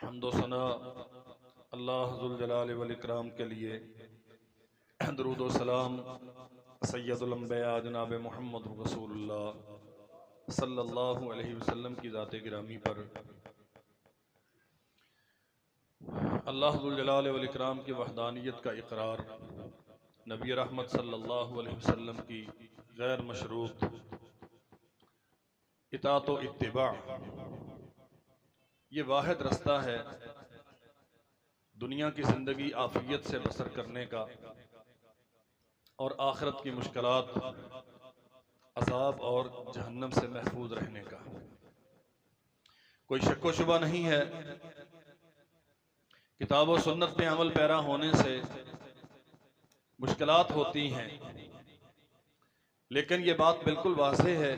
हम्दो सना अल्लाह ज़ुल जलाल वल इकराम के लिए, दरूद व सलाम सय्यदुल अंबिया जनाब मोहम्मद रसूलुल्लाह सल्लल्लाहु अलैहि वसल्लम की ज़ात गिरामी पर अल्लाह ज़ुल जलाल वल इकराम की वहदानियत का इकरार, नबी रहमत सल्लल्लाहु अलैहि वसल्लम की गैर मशरूत इताअत व इत्तिबा, ये वाहिद रास्ता है दुनिया की ज़िंदगी आफियत से बसर करने का और आखिरत की मुश्किलात, अज़ाब और जहन्नम से महफूज रहने का। कोई शक व शुबा नहीं है, किताब व सुन्नत पे अमल पैरा होने से मुश्किलात होती हैं, लेकिन ये बात बिल्कुल वाज़ेह है,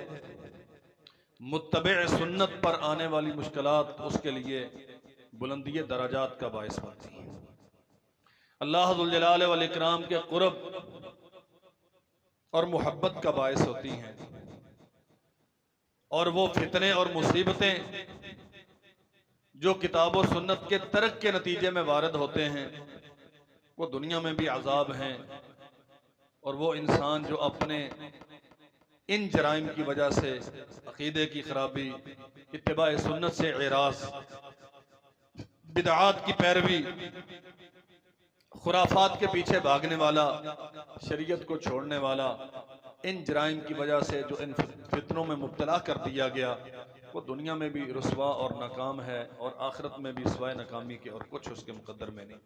मुत्तबे सुन्नत पर आने वाली मुश्किलात उसके लिए बुलंदी दराजात का बायस बनती हैं। अल्लाह ज़ुल जलाल वल इकराम के क़ुर्ब और मोहब्बत का बायस होती हैं, और वो फितने और मुसीबतें जो किताब व सुन्नत के तर्क के नतीजे में वारद होते हैं, वो दुनिया में भी अजाब हैं। और वो इंसान जो अपने इन जराइम की वजह से अकीदे की खराबी, इत्तिबा सुन्नत से एराज़, बिदआत की पैरवी, खुराफात के पीछे भागने वाला, शरीयत को छोड़ने वाला, इन जराइम की वजह से जो इन फितनों में मुब्तला कर दिया गया, वो दुनिया में भी रुसवा और नाकाम है, और आखिरत में भी सिवाय नाकामी के और कुछ उसके मुकद्दर में नहीं।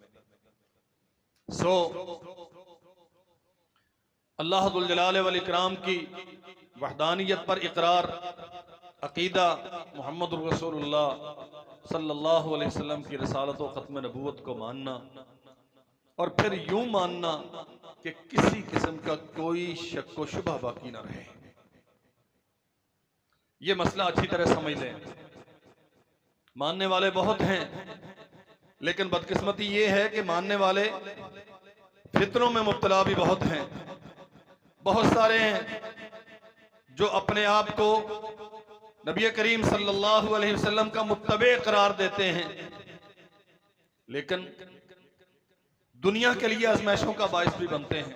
अल्लाह ज़ुल जलाल वल इकराम की वहदानियत पर इकरार, अकीदा मोहम्मद रसूलुल्लाह सल्लल्लाहु अलैहि वसल्लम की रिसालत व ख़त्म नबूवत को मानना, और फिर यूं मानना कि किसी किस्म का कोई शक व शुबह बाकी ना रहे। ये मसला अच्छी तरह समझ लें। मानने वाले बहुत हैं, लेकिन बदकिस्मती ये है कि मानने वाले फितनों में मुब्तला भी बहुत हैं। बहुत सारे हैं जो अपने आप को नबी करीम सल्लल्लाहु अलैहि वसल्लम का मुत्तबे करार देते हैं, लेकिन दुनिया के लिए आजमाइशों का बायस भी बनते हैं।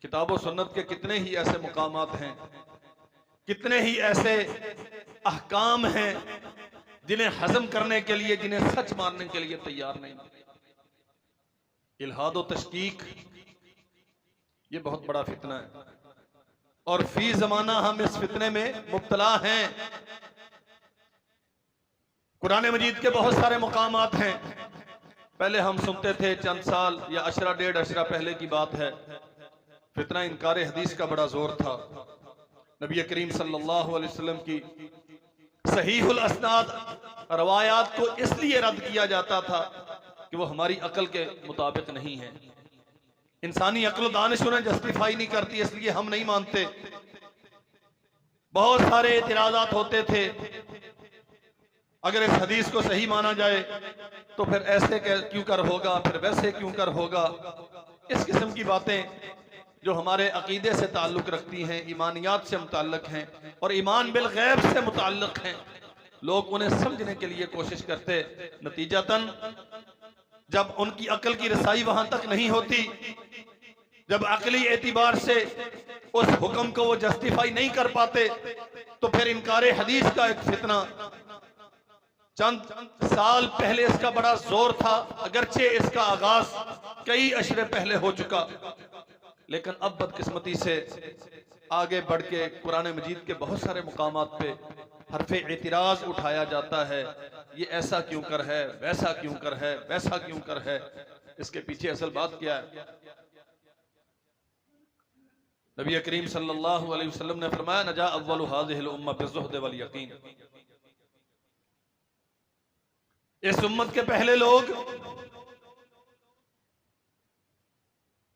किताब व सुन्नत के कितने ही ऐसे मुकामात हैं, कितने ही ऐसे अहकाम हैं जिन्हें हजम करने के लिए, जिन्हें सच मानने के लिए तैयार नहीं। इल्हाद व तशकीक ये बहुत बड़ा फितना है, और फी जमाना हम इस फितने में मुब्तला हैं। कुरान मजीद के बहुत सारे मुकामात हैं। पहले हम सुनते थे, चंद साल या अशरा डेढ़ अशरा पहले की बात है, फितना इनकार हदीस का बड़ा जोर था। नबी करीम सल्लल्लाहु अलैहि वसल्लम की सहीहुल अस्नाद रवायात को इसलिए रद्द किया जाता था कि वो हमारी अकल के मुताबिक नहीं है। इंसानी अक्ल दानिश उन्हें जस्टिफाई नहीं करती, इसलिए हम नहीं मानते। बहुत सारे इतराजात होते थे, अगर इस हदीस को सही माना जाए तो फिर ऐसे क्यों कर होगा, फिर वैसे क्यों कर होगा। इस किस्म की बातें जो हमारे अकीदे से ताल्लुक रखती हैं, ईमानियात से मुताल्लिक हैं और ईमान बिल गैब से मुताल्लिक हैं, लोग उन्हें समझने के लिए कोशिश करते। नतीजतन जब उनकी अकल की रसाई वहां तक नहीं होती, जब अकली एतिबार से उस हुक्म को वो जस्टिफाई नहीं कर पाते, तो फिर इनकारे हदीस का एक फितना चंद साल पहले इसका बड़ा जोर था, अगरचे इसका आगाज कई अशरे पहले हो चुका, लेकिन अब बदकिस्मती से आगे बढ़ के कुरान मजीद के बहुत सारे मुकामात पे हरफे एतराज उठाया जाता है। ये ऐसा क्यों कर है, वैसा क्यों कर है, वैसा क्यों कर है। इसके पीछे असल बात क्या है? नबी करीम सल्लल्लाहु अलैहि वसल्लम ने फरमाया, नजा अव्वलु हाज़िहिल उम्मह बिज़ुहद वल यकीन। इस उम्मत के पहले लोग,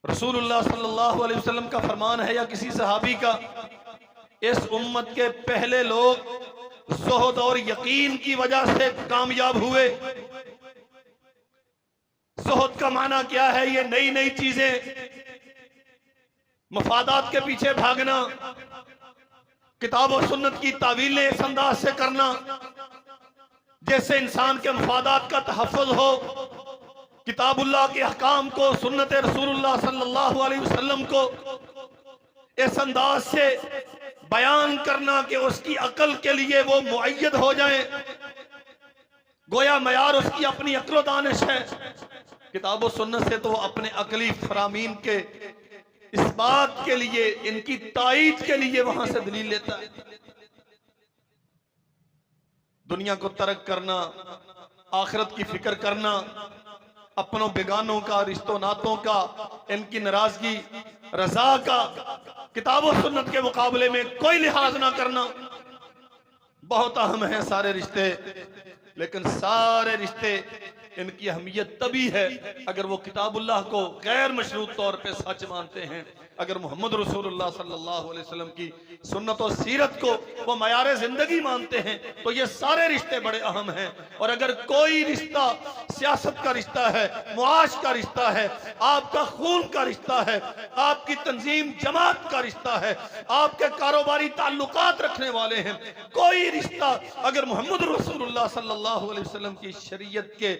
रसूलुल्लाह सल्लल्लाहु अलैहि वसल्लम का फरमान है या किसी सहाबी का, इस उम्मत के पहले लोग ज़ुहद और यकीन की वजह से कामयाब हुए। ज़ुहद का माना क्या है? ये नई नई चीजें, मफादात के पीछे भागना, किताब और सुन्नत की तावीलें इस अंदाज से करना जैसे इंसान के मफादात का तहफ़्फ़ुज़ हो, किताबुल्लाह के अहकाम को, सुन्नत रसूलुल्लाह सल्लल्लाहु अलैहि वसल्लम को इस अंदाज से बयान करना कि उसकी अकल के लिए वो मुअय्यद हो जाए, गोया मयार उसकी अपनी अक्ल दानिश है। किताब और सुन्नत से तो वो अपने अकली फरामीन के इस बात के लिए, इनकी तायीद के लिए वहां से दलील लेता है। दुनिया को तर्क करना, आखिरत की फिक्र करना, अपनों बेगानों का, रिश्तों नातों का, इनकी नाराजगी रजा का किताब और सुन्नत के मुकाबले में कोई लिहाज ना करना बहुत अहम है। सारे रिश्ते, लेकिन सारे रिश्ते इनकी अहमियत तभी है अगर वो किताबुल्लाह को गैर मशरूत तौर पे सच मानते हैं, अगर मोहम्मद रसूलुल्लाह सल्लल्लाहु अलैहि वसल्लम की सुन्नत और सीरत को वो मयार जिंदगी मानते हैं, तो ये सारे रिश्ते बड़े अहम हैं। और अगर कोई रिश्ता सियासत का रिश्ता है, मुआश का रिश्ता है, आपका खून का रिश्ता है, आपकी तंजीम जमात का रिश्ता है, आपके कारोबारी ताल्लुकात रखने वाले हैं, कोई रिश्ता अगर मोहम्मद रसूलुल्लाह सल्लल्लाहु अलैहि वसल्लम की शरीयत के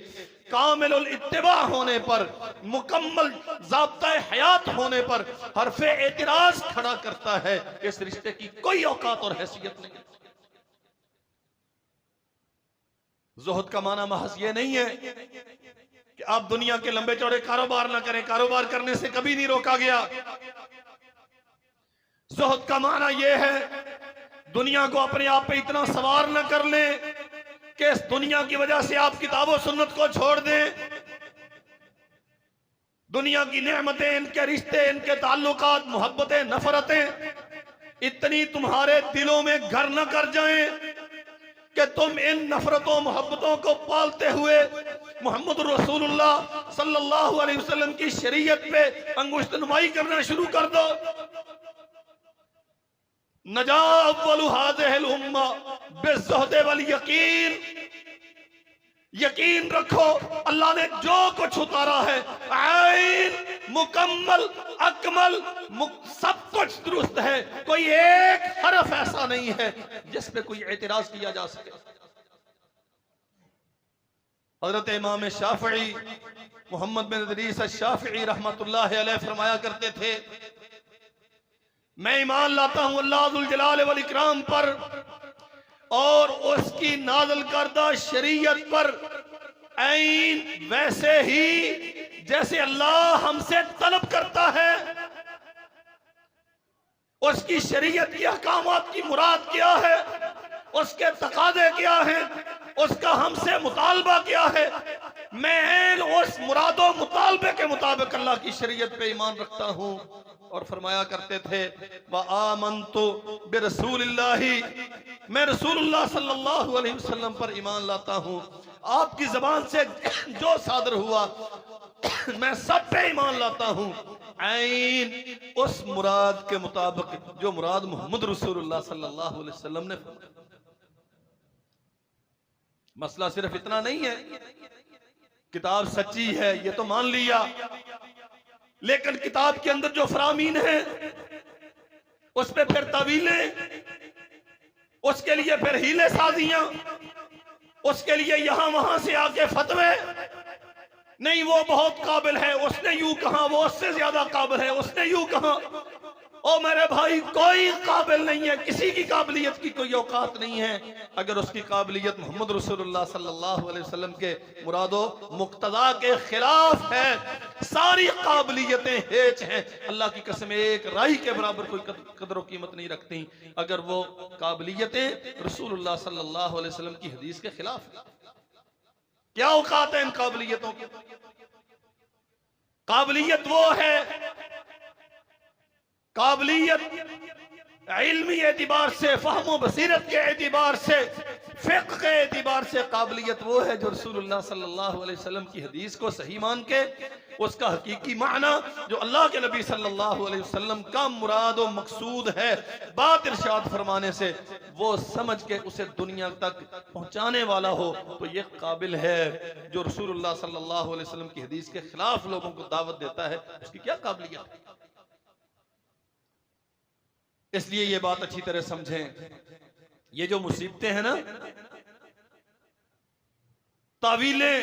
कामिल इत्तिबा होने पर, मुकम्मल ज़ाब्ता हयात होने पर हरफे एतराज खड़ा करता है, इस रिश्ते की कोई औकात और हैसियत नहीं। ज़ुहद का माना महज ये नहीं है कि आप दुनिया के लंबे चौड़े कारोबार ना करें, कारोबार करने से कभी नहीं रोका गया। ज़ुहद का माना यह है दुनिया को अपने आप पे इतना सवार न कर लें कि इस दुनिया की वजह से आप किताब और सुन्नत को छोड़ दें। दुनिया की नेमतें, इनके रिश्ते, इनके ताल्लुकात, मोहब्बतें, नफरतें इतनी तुम्हारे दिलों में घर न कर जाएं कि तुम इन नफरतों मोहब्बतों को पालते हुए मोहम्मद रसूलुल्लाह सल्लल्लाहु अलैहि वसल्लम की शरीयत पे अंगुश्त नुमाई करना शुरू कर दो। नजा अव्वलु हाज़िहिल उम्मा बिज़्ज़ुहद वल यकीन, यकीन रखो अल्लाह ने जो कुछ उतारा है आइन मुकम्मल अकमल सब कुछ दुरुस्त है, कोई एक हरफ ऐसा नहीं है जिस पे कोई एतराज किया जा सके। हजरत इमाम शाफी मोहम्मद बिन इदरीस शाफी रहमतुल्लाह अलैह फरमाया करते थे, मैं ईमान लाता हूं अल्लाह जुल जलाल वल इकराम पर और उसकी नाज़िल करदा शरीयत पर ऐन वैसे ही जैसे अल्लाह हमसे तलब करता है। उसकी शरीयत की अहकामात की मुराद क्या है, उसके तकाज़े क्या हैं, उसका हमसे मुतालबा क्या है, मैं उस मुरादो मुतालबे के मुताबिक अल्लाह की शरीयत पे ईमान रखता हूँ। और फरमाया करते थे व आमनतु बिरसूलिल्लाहि, मैं रसूलुल्लाह सल्लल्लाहु अलैहि वसल्लम पर ईमान लाता हूँ। आपकी ज़बान से जो सादर हुआ मैं सब पे ईमान लाता हूँ, ऐन उस मुराद के मुताबिक जो मुराद मोहम्मद रसूलुल्लाह सल्लल्लाहु अलैहि वसल्लम ने। मसला सिर्फ इतना नहीं है किताब सच्ची है ये तो मान लिया, लेकिन किताब के अंदर जो फरामीन है उस पे फिर तवीलें, उसके लिए फिर हीले साजियां, उसके लिए यहां वहां से आके फतवे, नहीं वो बहुत काबिल है, उसने यूं कहा, वो उससे ज्यादा काबिल है, उसने यूं कहा। ओ मेरे भाई, कोई काबिल नहीं है, किसी की काबिलियत की कोई औकात नहीं है अगर उसकी काबिलियत मोहम्मद रसूलुल्लाह सल्लल्लाहु अलैहि वसल्लम के मुरादो मुक्तदा के खिलाफ है। सारी काबिलियतें हेच हैं, अल्लाह की कसम एक राई के बराबर कोई कदर व कीमत नहीं रखती अगर वो काबिलियतें रसूलुल्लाह सल्लल्लाहु अलैहि वसल्लम की हदीस के खिलाफ है। क्या औकात है इन काबिलियतों की? काबिलियत वो है, काबिलियत इल्मी एतिबार से, फहमो बसीरत के एतिबार से, फ़िक़्ह के एतिबार से काबिलियत वो है जो रसूलुल्लाह सल्लल्लाहु अलैहि वसल्लम की हदीस को सही मान के उसका हकीकी माना जो अल्लाह के नबी सल्लल्लाहु अलैहि वसल्लम का मुराद व मकसूद है बात इरशाद फरमाने से वो समझ के उसे दुनिया तक पहुंचाने वाला हो, तो ये काबिल है। जो रसूलुल्लाह सल्लल्लाहु अलैहि वसल्लम की हदीस के खिलाफ लोगों को दावत देता है उसकी क्या काबिलियत है? इसलिए ये बात अच्छी तरह समझें, ये जो मुसीबतें हैं ना, तावीलें,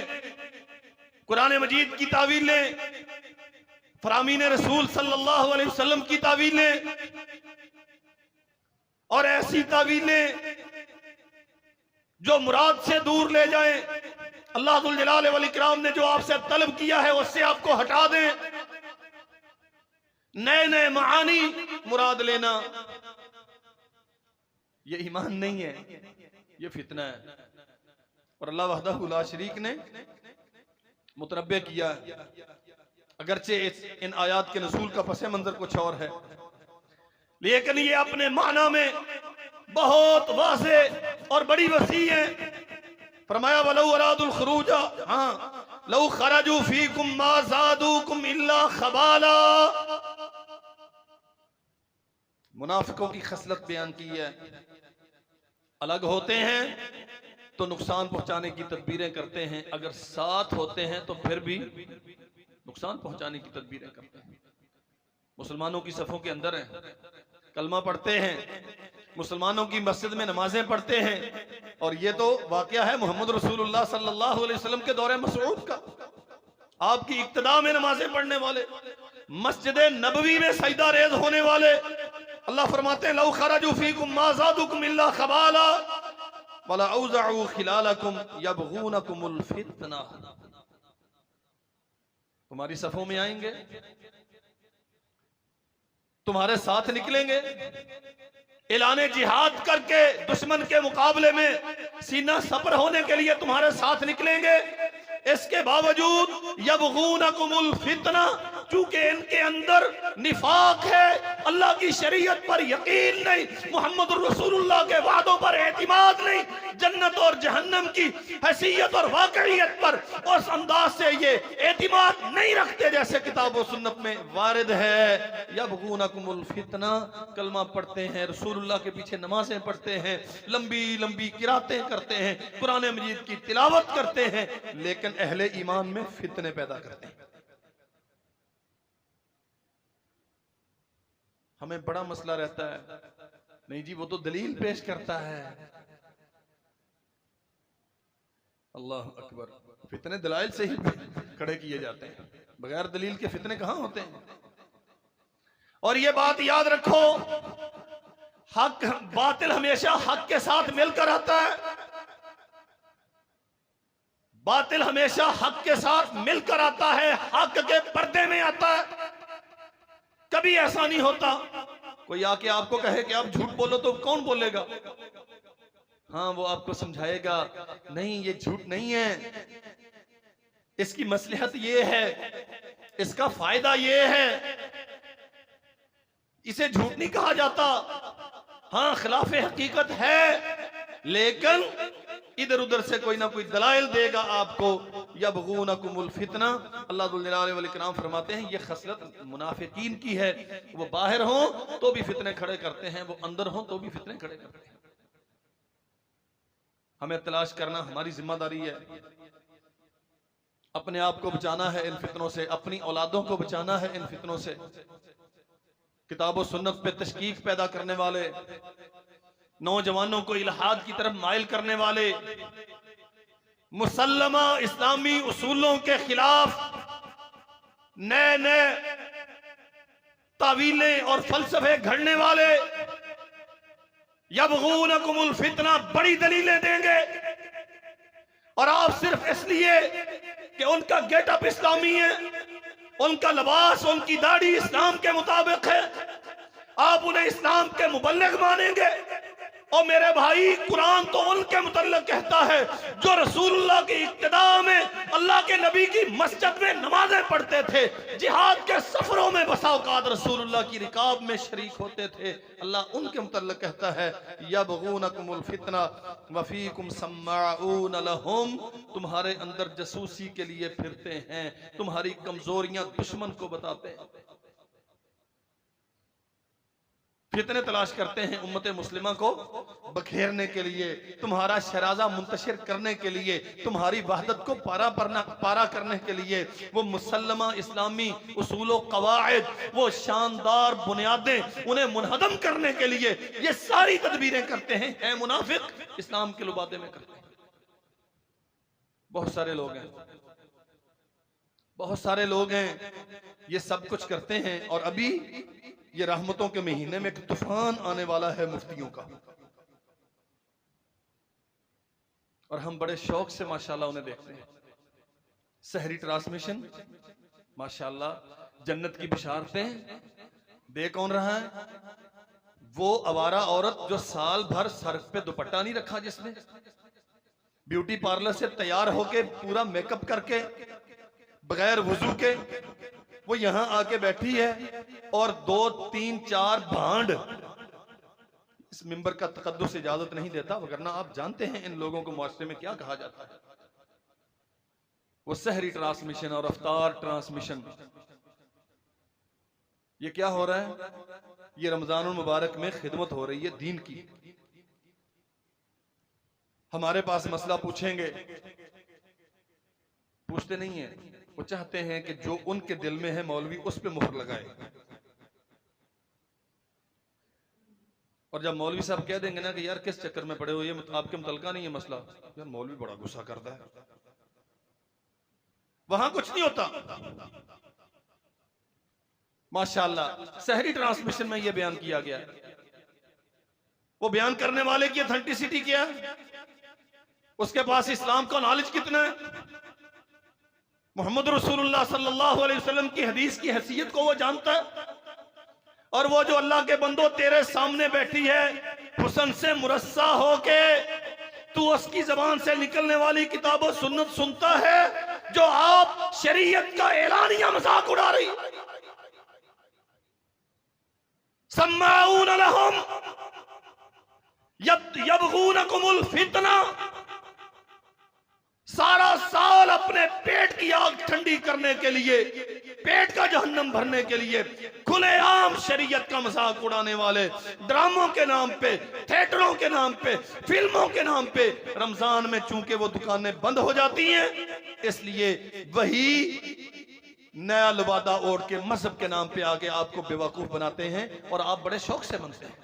कुरान मजीद की तावीलें, फरामीन रसूल सल्लल्लाहु अलैहि वसल्लम की तावीलें और ऐसी तावीलें जो मुराद से दूर ले जाएं। अल्लाह जुल जलाल वल इकराम ने जो आपसे तलब किया है उससे आपको हटा दें। नए नए मानी मुराद लेना ये ईमान नहीं है, ये फितना है। और अल्लाह वहदहु ला शरीक ने मुतनब्बे किया, अगरचे इन आयात के नसूल का पस मंजर कुछ और है, लेकिन ये अपने माना में बहुत वाज़े और बड़ी वसी है। फरमाया वलौ अरादुल खुरूजा, हाँ लौ खरजू फीकुम मा ज़ादूकुम इल्ला खबाला। मुनाफिकों की खसलत बयान की है, अलग होते हैं तो नुकसान पहुंचाने की तदबीरें करते हैं, अगर साथ होते हैं तो फिर भी नुकसान पहुंचाने की तदबीरें करते हैं। मुसलमानों की सफ़ों के अंदर हैं, कलमा पढ़ते हैं, मुसलमानों की मस्जिद में नमाजें पढ़ते हैं, और ये तो वाकया है मोहम्मद रसूलुल्लाह सल्लल्लाहु अलैहि वसल्लम के दौरे मसऊद का। आपकी इक्तदा में नमाजें पढ़ने वाले, मस्जिद नबवी में सजदा रेज होने वाले, अल्लाह फरमाते हैं लौ खरजू फीकुम मा ज़ादुकुम इल्ला खबाला वला औज़अू खिलालकुम यबगूनकुमुल फितना। तुम्हारी सफों में आएंगे, तुम्हारे साथ निकलेंगे, ऐलाने जिहाद करके दुश्मन के मुकाबले में सीना सपर होने के लिए तुम्हारे साथ निकलेंगे। इसके बावजूद यबगूनकुमुल फितना, चूंकि इनके अंदर निफाक है, अल्लाह की शरीयत पर यकीन नहीं, मोहम्मद रसूलुल्लाह के वादों पर एतिमाद नहीं, जन्नत और जहन्नम की हैसियत और वाकईयत पर उस अंदाज से ये एतिमाद नहीं रखते जैसे किताब और सुन्नत में वारिद है। यबगूनकुमुल फितना, कलमा पढ़ते हैं, रसूलुल्लाह के पीछे नमाजें पढ़ते हैं, लंबी लंबी किरातें करते हैं, कुरान मजीद की तिलावत करते हैं, लेकिन अहले ईमान में फितने पैदा करते हैं। हमें बड़ा मसला रहता है, नहीं जी वो तो दलील पेश करता है। अल्लाह अकबर, फितने दलाइल से ही खड़े किए जाते हैं, बगैर दलील के फितने कहां होते हैं। और ये बात याद रखो, हक बातिल हमेशा हक के साथ मिलकर आता है, बातिल हमेशा हक के साथ मिलकर आता है, हक के पर्दे में आता है। कभी ऐसा नहीं होता कोई आके आपको कहे कि आप झूठ बोलो तो कौन बोलेगा, हाँ वो आपको समझाएगा नहीं ये झूठ नहीं है, इसकी मसलहत ये है, इसका फायदा ये है, इसे झूठ नहीं कहा जाता। हाँ खिलाफ हकीकत है, लेकिन इधर उधर से कोई ना कोई दलाइल देगा आपको। यबगूनकुमुल फितना, अल्लाह जुल जलाल वल इकराम फरमाते हैं ये खसलत मुनाफिकीन की है, वो बाहर हो तो भी फितने खड़े करते हैं, वो अंदर हो तो भी फितने खड़े करते हैं। हमें तलाश करना हमारी जिम्मेदारी है, अपने आप को बचाना है इन फितनों से, अपनी औलादों को बचाना है इन फितनों से। किताब और सुन्नत पे तशकीक पैदा करने वाले, नौजवानों को इल्हाद की तरफ माइल करने वाले, मुसल्लमा इस्लामी उसूलों के खिलाफ नए नए तावीलें और फलसफे घड़ने वाले, यबगूनकुमुल फितना बड़ी दलीलें देंगे, और आप सिर्फ इसलिए कि उनका गेटअप इस्लामी है, उनका लिबास उनकी दाढ़ी इस्लाम के मुताबिक है, आप उन्हें इस्लाम के मुबल्लिग मानेंगे। और मेरे भाई कुरान तो उनके मुतल्लिक कहता है जो रसूलुल्लाह की इक्तिदा में अल्लाह के नबी की मस्जिद में नमाजें पढ़ते थे, जिहाद के सफरों में बसा औकात रसूलुल्लाह की रिकाब में शरीक होते थे। अल्लाह उनके मुतल्लिक कहता है यबगूनकुमुल फितना वफीकुम सम्माऊन लहुम, तुम्हारे अंदर जसूसी के लिए फिरते हैं, तुम्हारी कमजोरियां दुश्मन को बताते हैं, फितने तलाश करते हैं उम्मत मुस्लिमा को बखेरने के लिए, तुम्हारा शराजा मुंतशिर करने के लिए, तुम्हारी वहदत को पारा करने के लिए। वो मुसल्लमा इस्लामी उसूल कवायद, वो शानदार बुनियादें उन्हें मुनहदम करने के लिए ये सारी तदबीरें करते हैं। मुनाफिक इस्लाम के लुबादे में करते हैं। बहुत सारे लोग हैं, बहुत सारे लोग हैं, ये सब कुछ करते हैं। और अभी ये रहमतों के महीने में एक तूफान आने वाला है मुफ्तियों का, और हम बड़े शौक से माशाल्लाह उन्हें देखते हैं। सहरी ट्रांसमिशन माशाल्लाह, जन्नत की बिशारतें दे कौन रहा है? वो आवारा औरत जो साल भर सर पे दुपट्टा नहीं रखा, जिसने ब्यूटी पार्लर से तैयार होके पूरा मेकअप करके बगैर वुजू के वो यहां आके बैठी है, और 2 3 4 भांड, इस मिंबर का तकद्दुस इजाजत नहीं देता, वरना आप जानते हैं इन लोगों को मुआशरे में क्या कहा जाता है। वो सहरी ट्रांसमिशन और अफ्तार ट्रांसमिशन, ये क्या हो रहा है? ये रमजानुल मुबारक में खिदमत हो रही है दीन की। हमारे पास मसला पूछेंगे, पूछते नहीं है, वो चाहते हैं कि जो उनके दिल में है मौलवी उस पे मुहर लगाए। और जब मौलवी साहब कह देंगे ना कि यार किस चक्कर में पड़े हो, ये आपके मुतलका नहीं है मसला, यार मौलवी बड़ा गुस्सा करता है, वहां कुछ नहीं होता। माशाअल्लाह सहरी ट्रांसमिशन में यह बयान किया गया। वो बयान करने वाले की ऑथेंटिसिटी क्या है, उसके पास इस्लाम का नॉलेज कितना है, मोहम्मद रसूलुल्लाह सल्लल्लाहु अलैहि वसल्लम की हदीस की हैसियत को वो जानता है। और वो जो अल्लाह के बंदो तेरे सामने बैठी है हुस्न से मुरस्सा होके, तू उसकी जबान से निकलने वाली किताब और सुन्नत सुनता है जो आप शरीयत का एलानिया मजाक उड़ा रही। सम्माऊन लहुम यबगूनकुमुल फितना, सारा साल अपने पेट की आग ठंडी करने के लिए, पेट का जहन्नम भरने के लिए खुलेआम शरीयत का मजाक उड़ाने वाले, ड्रामों के नाम पे, थिएटरों के नाम पे, फिल्मों के नाम पे, रमजान में चूंकि वो दुकानें बंद हो जाती हैं, इसलिए वही नया लबादा ओढ़ के मजहब के नाम पे आके आपको बेवकूफ बनाते हैं, और आप बड़े शौक से बनते हैं,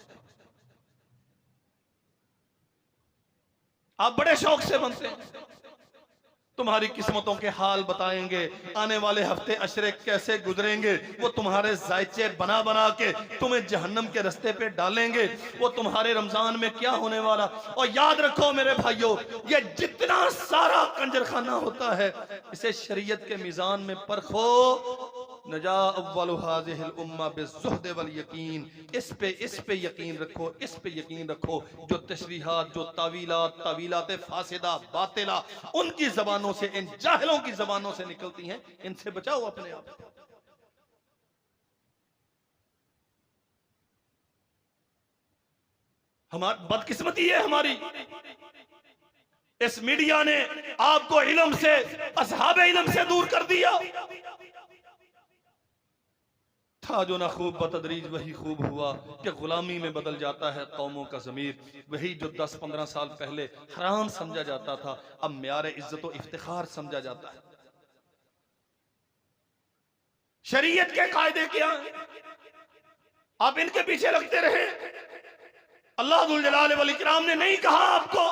आप बड़े शौक से बनते हैं। तुम्हारी किस्मतों के हाल बताएंगे, आने वाले हफ्ते अशरे कैसे गुजरेंगे, वो तुम्हारे जायचे बना बना के तुम्हें जहन्नम के रास्ते पे डालेंगे, वो तुम्हारे रमजान में क्या होने वाला। और याद रखो मेरे भाइयों, ये जितना सारा कंजरखाना होता है, इसे शरीयत के मीजान में परखो, नजा अव्वलु हाज़िहिल उम्मा बिज़ुहद वल यकीन, इस पे यकीन रखो, इस पे यकीन रखो। जो तशरीहात, जो तावीलात फासिदा बातिला उनकी जबानों से, इन जाहिलों की जबानों से निकलती हैं, इनसे बचाओ अपने आप। हमारी बदकिस्मती है हमारी, इस मीडिया ने आपको इल्म से, असहाबे इल्म से दूर कर दिया। था जो ना खूब बतदरीज वही खूब हुआ कि गुलामी में बदल जाता है कौमों का ज़मीर। वही जो 10-15 साल पहले हराम समझा जाता था, अब म्यार इज्जत व इफ्तिखार समझा जाता है। शरीयत के कायदे क्या हैं, आप इनके पीछे लगते रहे। अल्लाह जुल जलाल वल इकराम ने नहीं कहा आपको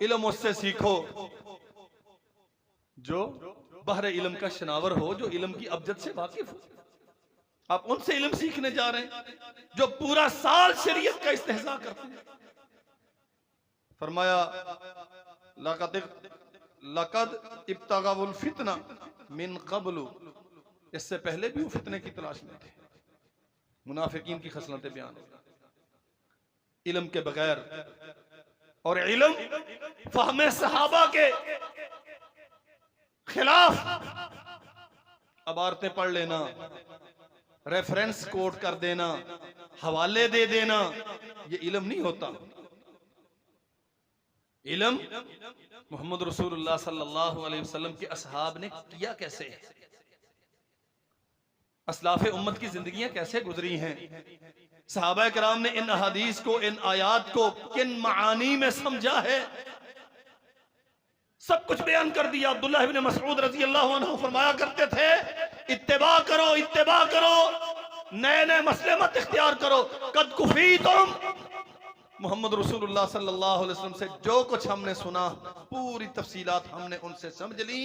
इल्म उससे सीखो जो बहरे इल्म का शनावर हो, जो इल्म की अबजद से वाकिफ हो। आप उनसे इल्म सीखने जा रहे हैं जो पूरा साल शरीयत का इस्तेहजा करते हैं। फरमाया लक़द इब्तग़ाउल फितना मिन क़ब्लु, इससे पहले भी वो फितने की तलाश में थे। मुनाफिकीन की खसलतें बयान, इल्म के बगैर, और इल्म फहमे सहाबा के खिलाफ अबारतें पढ़ लेना, रेफरेंस कोट कर देना, हवाले दे देना, ये इल्म नहीं होता। इल्म मोहम्मद रसूलुल्लाह सल्लल्लाहु अलैहि वसल्लम के असहाब ने किया कैसे, असलाफ उम्मत की जिंदगियां कैसे गुजरी हैं, सहाबा किराम ने इन अहादीस को, इन आयात को किन मानी में समझा है, सब कुछ बयान कर दिया। अब्दुल्लाह इब्न मसऊद रज़ी अल्लाहु अन्हु फरमाया करते थे, इत्तिबा करो, इत्तिबा करो, नए नए मसले मत इख्तियार करो। कद कुफीतुम, मोहम्मद रसूलुल्लाह सल्लल्लाहु अलैहि वसल्लम से जो कुछ हमने सुना पूरी तफसीलात हमने उनसे समझ ली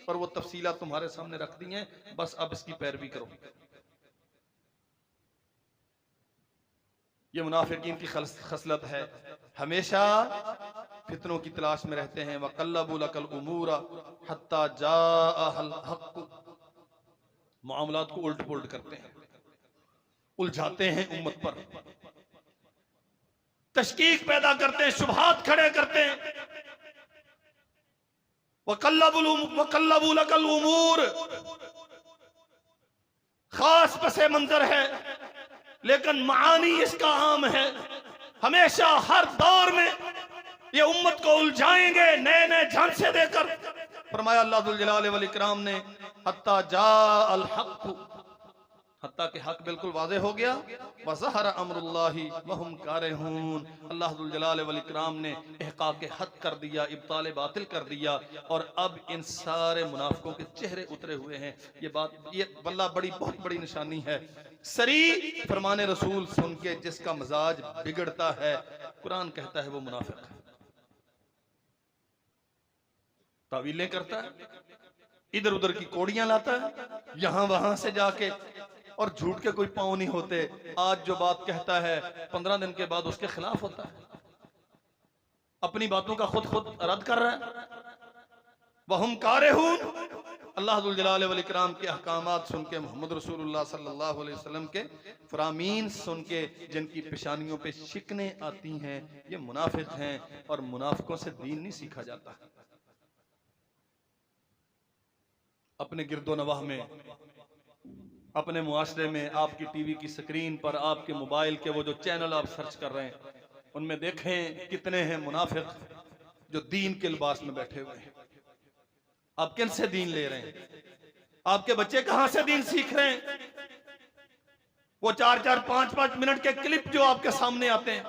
और वो तफसीलात तुम्हारे सामने रख दी हैं, बस अब इसकी पैरवी करो। ये मुनाफिकीन की खसलत है, हमेशा फितनों की तलाश में रहते हैं। वक़ल्लबू लकल उमूरा हत्ता जाअल हक़, मामलात को उल्ट पुल्ट करते हैं, उलझाते हैं उम्मत पर, तशकीक पैदा करते हैं, शुबहात खड़े करते हैं। वक़ल्लबू लकल उमूर खास पसे मंजर है, लेकिन मानी इसका आम है। हमेशा हर दौर में ये उम्मत को उलझाएंगे नए नए झांसे देकर। फरमाया अल्लाह जुल जलाल वल इकराम ने हत्ता जाअल हक़, हत्ता के हक बिल्कुल वाज़ेह हो गया। वज़हरा अम्रुल्लाहि वहुम कारिहून, अल्लाह जुल जलाल वल इकराम ने इहक़ाक़ हक़ कर दिया, इब्ताल बातिल कर दिया, और अब इन सारे मुनाफिकों के चेहरे उतरे हुए हैं। ये बात, ये वल्लाह बड़ी बहुत बड़ी निशानी है। सरी फरमाने रसूल सुन के जिसका मजाज बिगड़ता है, कुरान कहता है वो मुनाफिक है। तावीलें करता है, इधर उधर की कोड़ियां लाता है, यहां वहां से जाके, और झूठ के कोई पांव नहीं होते। आज जो बात कहता है 15 दिन के बाद उसके खिलाफ होता है, अपनी बातों का खुद खुद रद्द कर रहा है। वहुम कारिहून, अल्लाह जुल जलाल वल इकराम के अहकामात सुन के, मोहम्मद रसूलुल्लाह सल्लल्लाहु अलैहि वसल्लम के फरामीन सुन के जिनकी पेशानियों पे शिकने आती हैं, ये मुनाफिक हैं। और मुनाफिकों से दीन नहीं सीखा जाता। अपने गिरदो नवाह में, अपने मुआशरे में, आपकी टीवी की स्क्रीन पर, आपके मोबाइल के वो जो चैनल आप सर्च कर रहे हैं, उनमें देखें कितने हैं मुनाफिक जो दीन के लिबास में बैठे हुए हैं। आप किन से दीन ले रहे हैं? आपके बच्चे कहां से दीन सीख रहे हैं? वो 4-4, 5-5 मिनट के क्लिप जो आपके सामने आते हैं,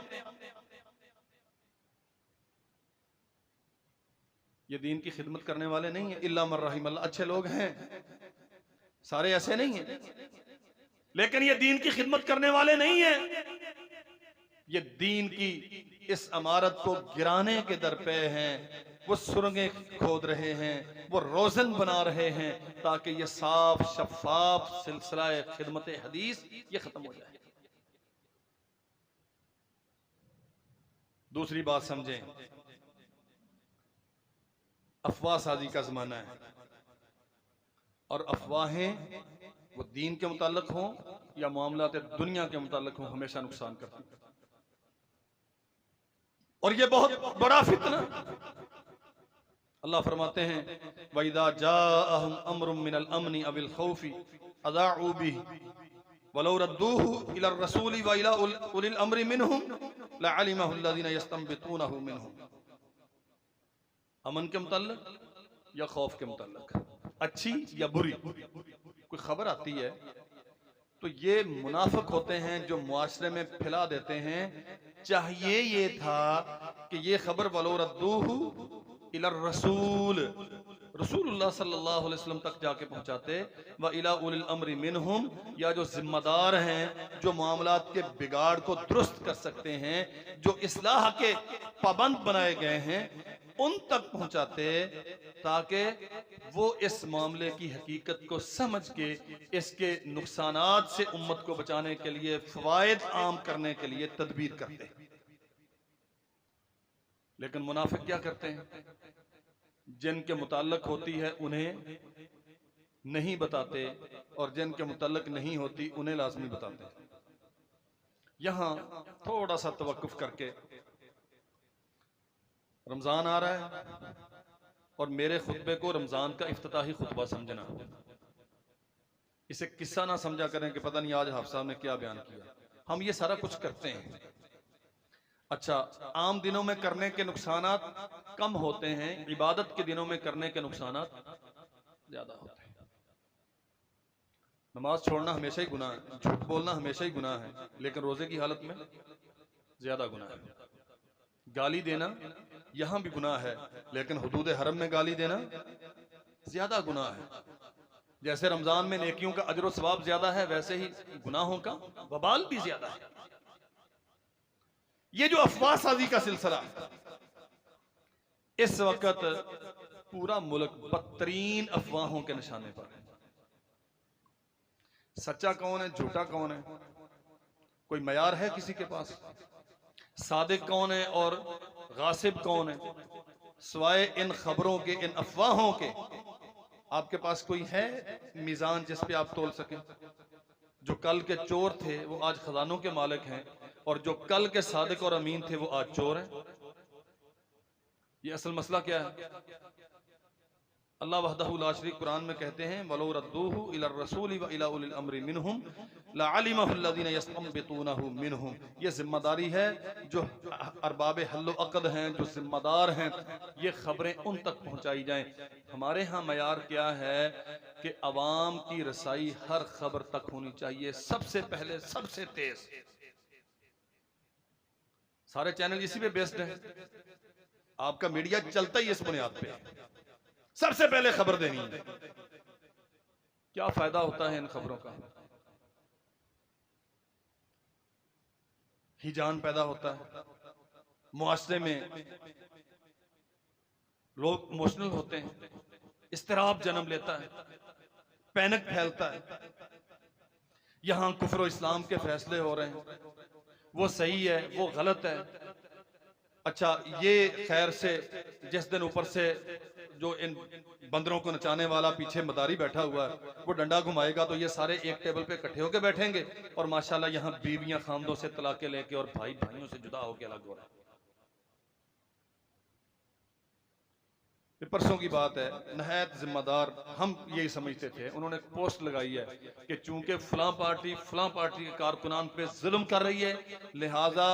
ये दीन की खिदमत करने वाले नहीं है। इल्ला मन रहिमल्लाह, अच्छे लोग हैं, सारे ऐसे नहीं हैं, लेकिन ये दीन की खिदमत करने वाले नहीं है। ये दीन की इस इमारत को गिराने के दर पे हैं। वो सुरंगें खोद रहे हैं, वो रोजन बना रहे हैं, ताकि ये साफ शफाफ सिलसिला खिदमत हदीस ये खत्म हो जाए। दूसरी बात समझें, अफवाह साजी का जमाना है, और अफवाहें वो दीन के मुताल्लिक हों या मामलात दुनिया के मुताल्लिक हों, हमेशा नुकसान करती है। और ये बहुत बड़ा फितना। अल्लाह फरमाते हैं वइदा जाअहुम अम्रुम मिनल अम्नि अविल खौफी अज़ाउ बिही वलौ रद्दूहु इला रसूली व इला उलिल अम्रि मिनहुम लअलिमहु अल्लज़ीना यस्तंबितूनहु मिनहुम। अमन के मुताल्लिक या खौफ के मुताल्लिक, अच्छी या बुरी कोई खबर आती है तो ये मुनाफिक होते हैं जो मुआशरे में फैला देते हैं। चाहिए ये था कि ये खबर वलो रद्दूहु इला रसूल, रसूलुल्लाह सल्लल्लाहु अलैहि वसल्लम तक जाके पहुंचाते, व इला उलिल अम्रि मिनहुम, या जो जिम्मेदार हैं, जो मामलात के बिगाड़ को दुरुस्त कर सकते हैं, जो इस्लाह के पाबंद बनाए गए हैं, उन तक पहुंचाते, ताकि वो इस मामले की हकीकत को समझ के इसके नुकसानात से उम्मत को बचाने के लिए, फवायद आम करने के लिए तदबीर करते। लेकिन मुनाफिक क्या करते हैं? जिनके मुताल्लिक होती है उन्हें नहीं बताते, और जिनके मुताल्लिक नहीं होती उन्हें लाजमी बताते। यहां थोड़ा सा तवक्कुफ करके, रमजान आ रहा है और मेरे खुतबे को रमजान का इफ्तिताही खुतबा समझना, इसे किस्सा ना समझा करें कि पता नहीं आज हाफ़िज़ साहब ने क्या बयान किया। हम ये सारा कुछ करते हैं। अच्छा, आम दिनों में करने के नुकसानात कम होते हैं, इबादत के दिनों में करने के नुकसानात ज्यादा होते हैं। नमाज छोड़ना हमेशा ही गुनाह है, झूठ बोलना हमेशा ही गुनाह है, लेकिन रोजे की हालत में ज्यादा गुनाह है। गाली देना यहां भी गुनाह है, लेकिन हुदूद हरम में गाली देना ज्यादा गुनाह है। जैसे रमजान में नेकियों का अजर व सवाब ज्यादा है, वैसे ही गुनाहों का वबाल भी ज्यादा है। ये जो अफवाह साजी का सिलसिला इस वक्त पूरा मुल्क बदतरीन अफवाहों के निशाने पर है। सच्चा कौन है, झूठा कौन है, कोई मयार है किसी के पास? सादिक कौन है और गासिब कौन है? सिवाय इन खबरों के, इन अफवाहों के आपके पास कोई है मीजान जिस पे आप तोल सकें? जो कल के चोर थे वो आज खजानों के मालिक हैं, और जो कल के सादिक और अमीन थे वो आज चोर हैं। ये असल मसला क्या है? अल्लाह वहदहु ला शरीक कुरान में कहते हैं, वलो रद्दूहु इला रसूल व इला उलिल अम्रि मिनहुम लअलिमहु अल्लज़ीना यस्तंबितूनहु मिनहुम। ये जिम्मेदारी है जो अरबाब हल्लो अक़द हैं, जो जिम्मेदार हैं, ये खबरें उन तक पहुंचाई जाएं। हमारे यहाँ मयार क्या है कि अवाम की रसाई हर खबर तक होनी चाहिए, सबसे पहले, सबसे तेज। सारे चैनल इसी पे बेस्ड है, आपका मीडिया चलता ही इस बुनियाद पे, सबसे पहले खबर देनी है। क्या फायदा होता है इन खबरों का? हिजान पैदा होता है, मुआशरे में लोग इमोशनल होते हैं, इस्तिराब जन्म लेता है, पैनिक फैलता है। यहां कुफ्र इस्लाम के फैसले हो रहे हैं, वो सही है, वो गलत है। अच्छा, ये खैर से जिस दिन ऊपर से जो इन बंदरों को नचाने वाला पीछे मदारी बैठा हुआ है वो डंडा घुमाएगा तो ये सारे एक टेबल पे इकट्ठे होकर बैठेंगे, और माशाल्लाह यहाँ बीवियां खामदों से तलाके लेके और भाई भाइयों से जुदा होकर अलग हो रहे हैं। परसों की बात है, नहायत जिम्मेदार हम यही समझते थे, उन्होंने पोस्ट लगाई है कि चूंकि फलां पार्टी के कारकुनान पे जुल्म कर रही है, लिहाजा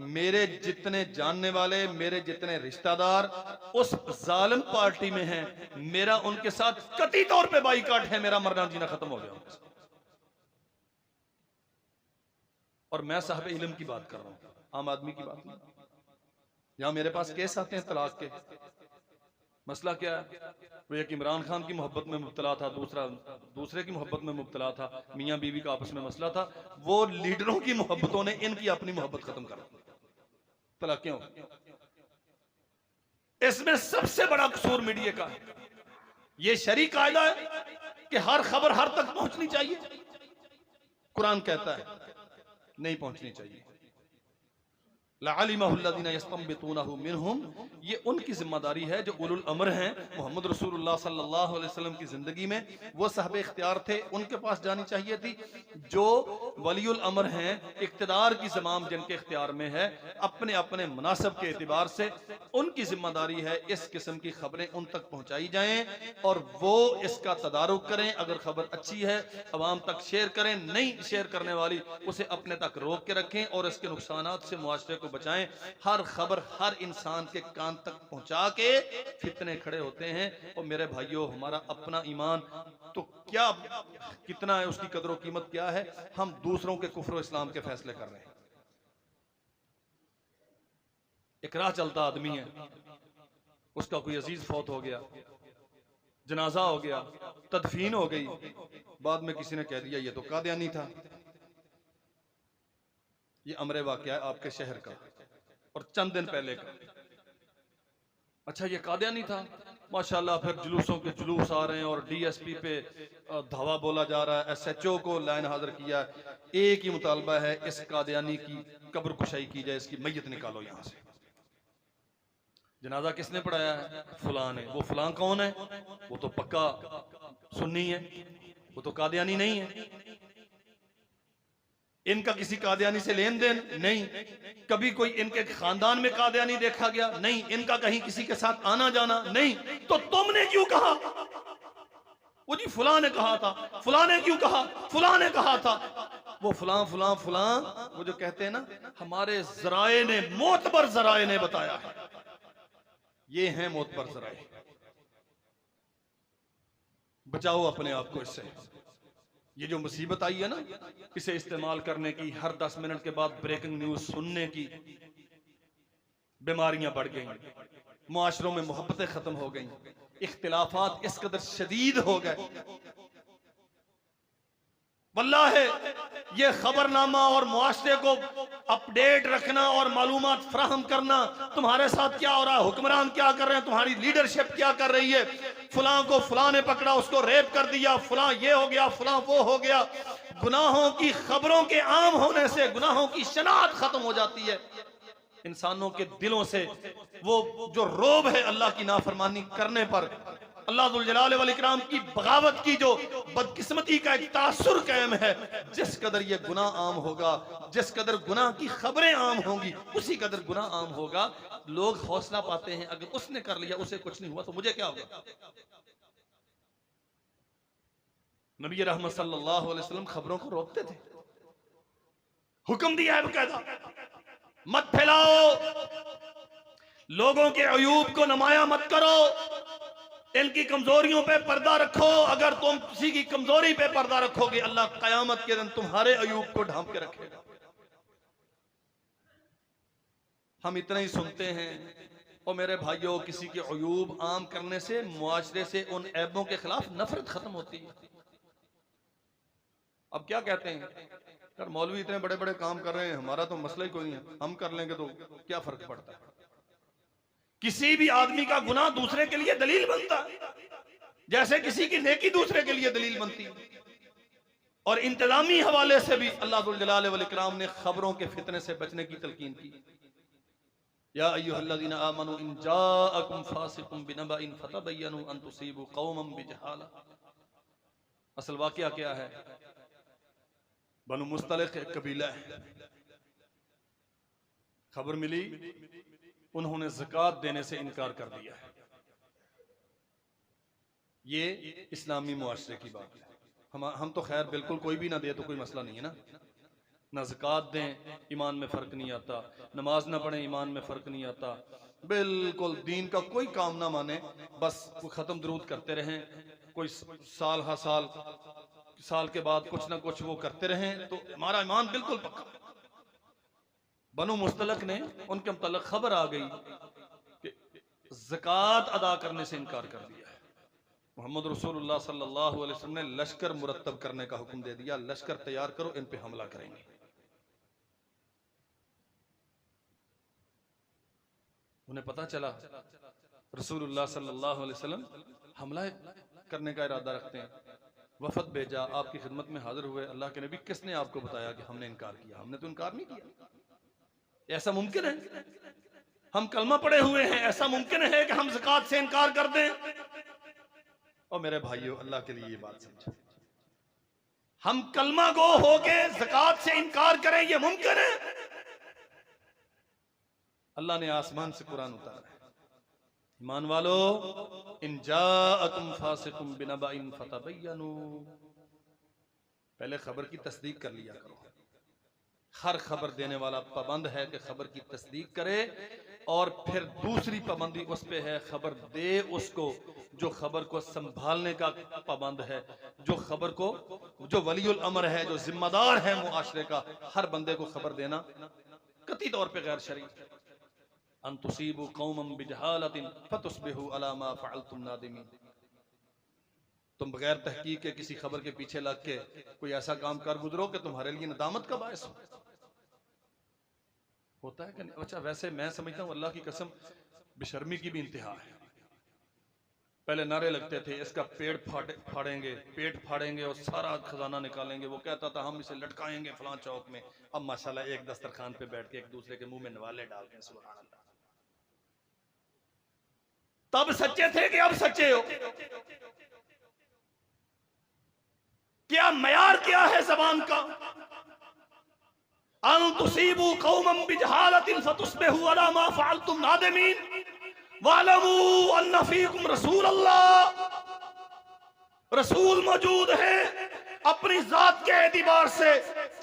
मेरे जितने जानने वाले, मेरे जितने रिश्तेदार उस जालिम पार्टी में हैं, मेरा उनके साथ कतई तौर पे बाइकाट है, मेरा मरना जीना खत्म हो गया। और मैं साहब इल्म की बात कर रहा हूं, आम आदमी की बात नहीं। यहां मेरे पास केस आते हैं तलाक के। मसला क्या है? वो एक इमरान खान की मोहब्बत में मुब्तला था, दूसरा दूसरे की मोहब्बत में मुब्तला था, मियां बीवी का आपस में मसला था। वो लीडरों की मोहब्बतों ने इनकी अपनी मोहब्बत खत्म कर दी, तलाक क्यों? इसमें सबसे बड़ा कसूर मीडिया का है। ये शरई कायदा है कि हर खबर हर तक पहुंचनी चाहिए। कुरान कहता है नहीं पहुंचनी चाहिए। ये उनकी जिम्मेदारी है जो उलुल अमर हैं। मोहम्मद रसूलुल्लाह सल्लल्लाहु अलैहि वसल्लम की जिंदगी में वो साहब इख्तियार थे, उनके पास जानी चाहिए थी। जो वलीउल अमर हैं, इख्तिदार की ज़माम जिनके इख्तियार में है, अपने अपने मुनासिब के एतबार से उनकी जिम्मेदारी है इस किस्म की खबरें उन तक पहुंचाई जाएं और वो इसका तदारुक करें। अगर खबर अच्छी है अवाम तक शेयर करें, नहीं शेयर करने वाली उसे अपने तक रोक के रखें और इसके नुकसानात से मुआशरे को बचाएं। हर खबर हर इंसान के कान तक पहुंचा के फितने खड़े होते हैं। और मेरे भाइयों, हमारा अपना ईमान तो क्या, कितना है, उसकी कदर कीमत क्या है? हम दूसरों के कुफ्र इस्लाम के फैसले कर रहे हैं। एक राह चलता आदमी है, उसका कोई अजीज फौत हो गया, जनाजा हो गया, तदफीन हो गई, बाद में किसी ने कह दिया ये तो कादियानी था। ये अमरे वाक़या है आपके शहर का और चंद दिन पहले का। अच्छा, ये कादियानी था, माशाल्लाह। फिर जुलूसों के जुलूस आ रहे हैं और डीएसपी पे धावा बोला जा रहा है, एसएचओ को लाइन हाजिर किया। एक ही मुतालबा है, इस कादियानी की कब्र कुशाई की जाए, इसकी मैयत निकालो यहां से। जनाजा किसने पढ़ाया है? फलां ने। वो फलां कौन है? वो तो पक्का सुन्नी है, वो तो कादियानी नहीं है। इनका किसी कादियानी से लेन देन नहीं, कभी कोई इनके खानदान में कादियानी देखा गया नहीं, इनका कहीं किसी के साथ आना जाना नहीं। तो तुमने क्यों कहा? वो जी फलां ने कहा था, फलां ने क्यों कहा? फलां ने कहा था। वो फलां फलां फलां, वो जो कहते हैं ना, हमारे जराए ने, मोतबर जराए ने बताया है। ये हैं मोतबर जराए। बचाओ अपने आप को इससे। ये जो मुसीबत आई है ना, इसे इस्तेमाल करने की, हर 10 मिनट के बाद ब्रेकिंग न्यूज सुनने की, बीमारियां बढ़ गई, मुआशरों में मोहब्बतें खत्म हो गई, इख्तिलाफात इस कदर शदीद हो गए। वल्लाह है ये खबरनामा और मुआशरे को अपडेट रखना और मालूमात फराहम करना, तुम्हारे साथ क्या हो रहा है, हुक्मरान क्या कर रहे हैं, तुम्हारी लीडरशिप क्या कर रही है, फलां को फलां ने पकड़ा, उसको रेप कर दिया, फलां ये हो गया, फलां वो हो गया। गुनाहों की खबरों के आम होने से गुनाहों की शनाख्त खत्म हो जाती है। इंसानों के दिलों से वो जो रोब है अल्लाह की नाफरमानी करने पर, अल्लाह जुल जलाल वल इकराम की बगावत की जो बदकिस्मती का एक तासुर कायम है, जिस कदर ये गुनाह आम होगा, जिस कदर गुनाह की खबरें आम होंगी, उसी कदर गुनाह आम होगा। लोग हौसला पाते हैं, अगर उसने कर लिया उसे कुछ नहीं हुआ तो मुझे क्या होगा। नबी रहमत सल्लल्लाहु अलैहि वसल्लम खबरों को रोकते थे, हुक्म दिया है बकायदा, मत फैलाओ, लोगों के अयूब को नमाया मत करो, इनकी कमजोरियों पे पर्दा रखो। अगर तुम किसी की कमजोरी पे पर्दा रखोगे, अल्लाह कयामत के दिन तुम्हारे अयूब को ढांप के रखेगा। हम इतना ही सुनते हैं। और मेरे भाइयों, किसी के अयूब आम करने से मुआशरे से उन ऐबों के खिलाफ नफरत खत्म होती है। अब क्या कहते हैं, यार मौलवी इतने बड़े बड़े काम कर रहे हैं, हमारा तो मसला ही कोई नहीं है, हम कर लेंगे तो क्या फर्क पड़ता है। किसी भी आदमी का गुनाह दूसरे के लिए दलील बनता है, जैसे किसी की नेकी दूसरे के लिए दलील बनती है। और इंतजामी हवाले से भी अल्लाह जुल जलाल वल इकराम ने खबरों के फितने से बचने की तलकीन की। या अय्युहल्लज़ीना आमनू इन जाअकुम फासिकुम बिनबइन फतबय्यनु अन तुसीबू कौमम बिजहाला। असल वाकया क्या है, बनु मुस्तलिक एक कबीला है, खबर मिली उन्होंने ज़कात देने से इनकार कर दिया है। ये इस्लामी मुआशरे की बात है। हम तो खैर बिल्कुल कोई भी ना दे तो कोई मसला नहीं है ना, ना ज़कात दें ईमान में फ़र्क नहीं आता, नमाज ना पढ़ें ईमान में फ़र्क नहीं आता, बिल्कुल दीन का कोई काम ना माने, बस वो ख़त्म दरूद करते रहें, कोई साल हा साल के बाद कुछ ना कुछ वो करते रहें, तो हमारा ईमान बिल्कुल पक्का। बनु मुस्तलिक ने उनके मुतल्लिक़ खबर आ गई कि ज़कात अदा करने से इनकार कर दिया है। मोहम्मद रसूलुल्लाह सल्लल्लाहु अलैहि वसल्लम ने लश्कर मुरत्तब करने का हुक्म दे दिया, लश्कर तैयार करो, इन पे हमला करेंगे। उन्हें पता चला रसूलुल्लाह सल्लल्लाहु अलैहि वसल्लम हमला करने का इरादा रखते हैं, वफद भेजा, आपकी खिदमत में हाजिर हुए। अल्लाह के नबी, किसने आपको बताया कि हमने इनकार किया? हमने तो इनकार नहीं किया, ऐसा मुमकिन है? हम कलमा पढ़े हुए हैं, ऐसा मुमकिन है कि हम ज़कात से इनकार कर दें? और मेरे भाइयों, अल्लाह के लिए ये बात समझो, हम कलमा गो होके ज़कात से इनकार करें, ये मुमकिन है? अल्लाह ने आसमान से कुरान उतारा है, ईमान वालो, इन जाअकुम फासिकुम बिनबइन फतबय्यनु, पहले खबर की तस्दीक कर लिया करो। हर खबर देने वाला पाबंद है कि खबर की तस्दीक करे, और फिर दूसरी पाबंदी उस पे है, खबर दे उसको जो खबर को संभालने का पाबंद है, जो खबर को, जो वलीउल अमर है, जो जिम्मेदार है मुआशरे का, हर बंदे को खबर देना कतई तौर पे गैर शरई। अन तुसीबू कौमम बिजहालतिन फतुस्बिहू अला मा फअलतुम नादिमीन। तुम बगैर तहकीक के किसी खबर के पीछे लग के कोई ऐसा काम कर गुजरो कि तुम्हारे लिए नदामत का बायस होता है कि नहीं? अच्छा, वैसे मैं समझता हूँ अल्लाह की कसम, बेशर्मी की भी इंतहा है। पहले नारे लगते थे, इसका पेट फाड़ेंगे, पेट फाड़ेंगे और सारा खजाना निकालेंगे। वो कहता था हम इसे लटकाएंगे फलां चौक में। अब माशाल्लाह एक दस्तरखान पे बैठ के एक दूसरे के मुंह में नवाले डालते हैं। सुभान अल्लाह। तब सच्चे थे कि अब सच्चे हो? क्या मयार क्या है जबान का? अन तुसीबू कौमम बिजहालतिन फतुस्बिहू अला मा फअलतुम नादिमीन वअलमू अन्ना फीकुम रसूल अल्लाह। रसूल मौजूद है, अपनी जात के एतबार से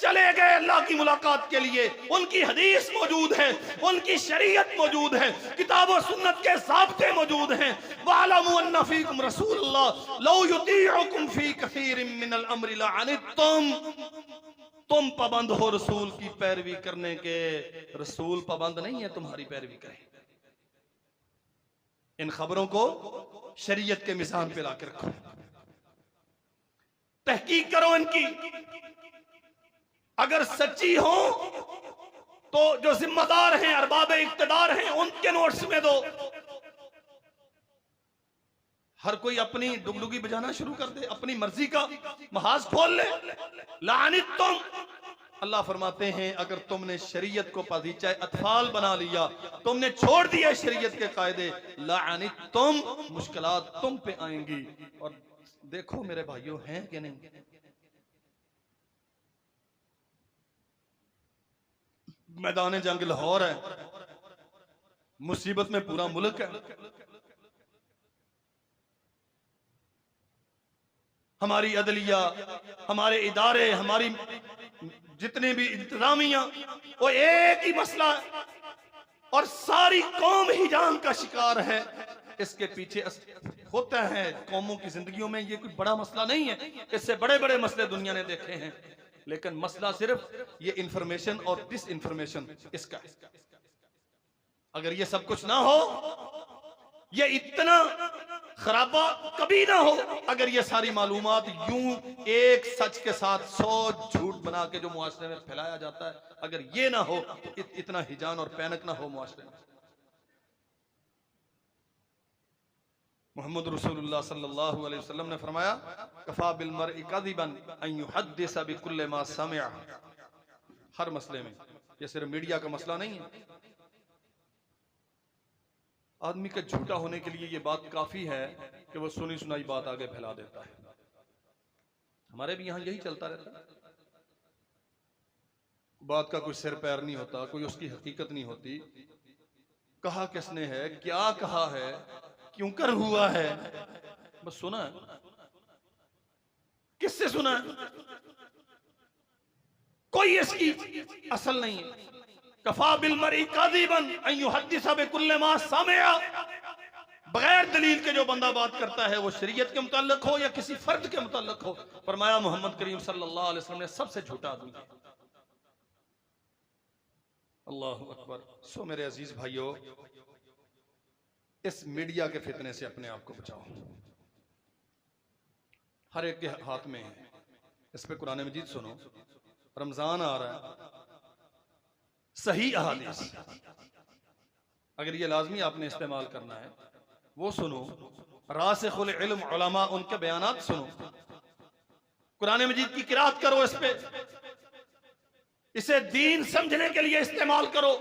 चले गए अल्लाह की मुलाकात के लिए, उनकी हदीस मौजूद है, उनकी शरीयत मौजूद है, किताब और सुन्नत के ज़ाब्ते मौजूद हैं। वअलमू अन्ना फीकुम रसूलुल्लाह लौ युतीउकुम फी कसीरिन मिनल अम्रि लअनित्तुम। तुम पाबंद हो रसूल की पैरवी करने के, रसूल पाबंद नहीं है तुम्हारी पैरवी करें। इन खबरों को शरीयत के मिजान पे लाकर रखो। तहकीक करो इनकी, अगर सच्ची हो तो जो जिम्मेदार हैं, अरबाब इक्तदार हैं, उनके नोट्स में दो। हर कोई अपनी डुगडुगी बजाना शुरू कर दे, अपनी मर्जी का महाज खोल ले। लानित तुम, अल्लाह फरमाते हैं अगर तुमने शरीयत को पदीचा अतफाल बना लिया, तुमने छोड़ दिया शरीयत के कायदे, लानित तुम, मुश्किलात तुम पे आएंगी। और देखो मेरे भाइयों, हैं कि नहीं, मैदान जंग लाहौर है, मुसीबत में पूरा मुल्क है। हमारी अदलिया, हमारे इदारे, हमारी जितने भी इंतजामिया, वो एक ही मसला है और सारी कौम हिजाम का शिकार है। इसके पीछे होता है कौमों की जिंदगियों में, ये कोई बड़ा मसला नहीं है, इससे बड़े बड़े मसले दुनिया ने देखे हैं, लेकिन मसला सिर्फ ये इंफॉर्मेशन और डिस इंफॉर्मेशन इसका। अगर ये सब कुछ ना हो, ये इतना खराबा कभी ना हो, अगर ये सारी मालूमात यूं एक सच के साथ 100 झूठ बना के जो मुआशरे में फैलाया जाता है, अगर ये ना हो तो इतना हिजान और पैनक ना हो मुआशरे में। मोहम्मद रसूलुल्लाह सल्लल्लाहु अलैहि वसल्लम ने फरमाया, कफा बिल मरइ कज़िबन अन युहद्दिस बिकुल्लि मा समिअ। हर मसले में, ये सिर्फ मीडिया का मसला नहीं है, आदमी का झूठा होने के लिए ये बात काफी है कि वो सुनी सुनाई बात आगे फैला देता है। हमारे भी यहां यही चलता रहता है, बात का कोई सिर पैर नहीं होता, कोई उसकी हकीकत नहीं होती, कहा किसने है, क्या कहा है, क्यों कर हुआ है, बस सुना है। किससे सुना है, कोई इसकी असल नहीं है। कफा बिल मरइ काज़िबन अन युहद्दिस बिकुल्लि मा समिअ। बगैर दलील के जो बंदा बात करता है, वो शरीयत के मुताल्लिक हो या किसी फर्द के मुताल्लिक हो, फरमाया मोहम्मद करीम सल्लल्लाहु अलैहि वसल्लम ने सबसे झूठा आदमी है। अल्लाहु अकबर। सो मेरे अजीज भाइयों, इस मीडिया के फितने से अपने आप को बचाओ, हर एक के हाथ में है। इस पे कुरान मजीद सुनो, रमजान आ रहा है, सही अहादीस अगर ये लाजमी आपने इस्तेमाल करना है वो सुनो, रासिखुल इल्म उलमा उनके बयानात सुनो, कुरान मजीद की किरात करो, इस पे इसे दीन समझने के लिए इस्तेमाल करो।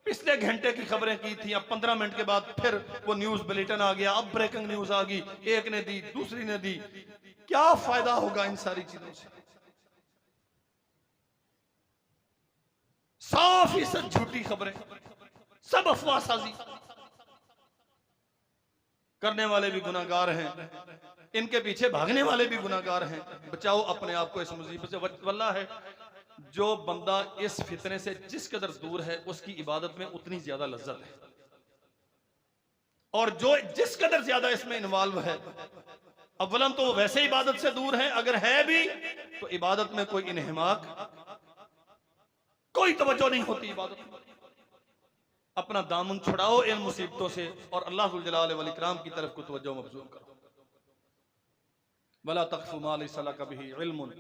पिछले घंटे की खबरें की थी, अब 15 मिनट के बाद फिर वो न्यूज बुलेटिन आ गया, अब ब्रेकिंग न्यूज आ गई, एक ने दी दूसरी ने दी। क्या फायदा होगा इन सारी चीजों से? 100% झूठी खबरें, सब अफवाह साजी, करने वाले भी गुनाहगार हैं, इनके पीछे भागने वाले भी गुनाहगार हैं। बचाओ अपने आप को इस मुसीबत से। वल्लाह है, जो बंदा इस फितने से जिस कदर दूर है, उसकी इबादत में उतनी ज्यादा लज्जत है, और जो जिस कदर ज्यादा इसमें इन्वॉल्व है, अव्वलन तो वैसे इबादत से दूर है, अगर है भी तो इबादत में कोई इन्हिमाक, कोई तवज्जो नहीं होती इबादत में। अपना दामन छुड़ाओ इन मुसीबतों से और अल्लाह जुल जलाल वल इकराम की तरफ को तवज्जो मबजूल करो। वला तख्फु मा लैसा लका बिही इल्मुन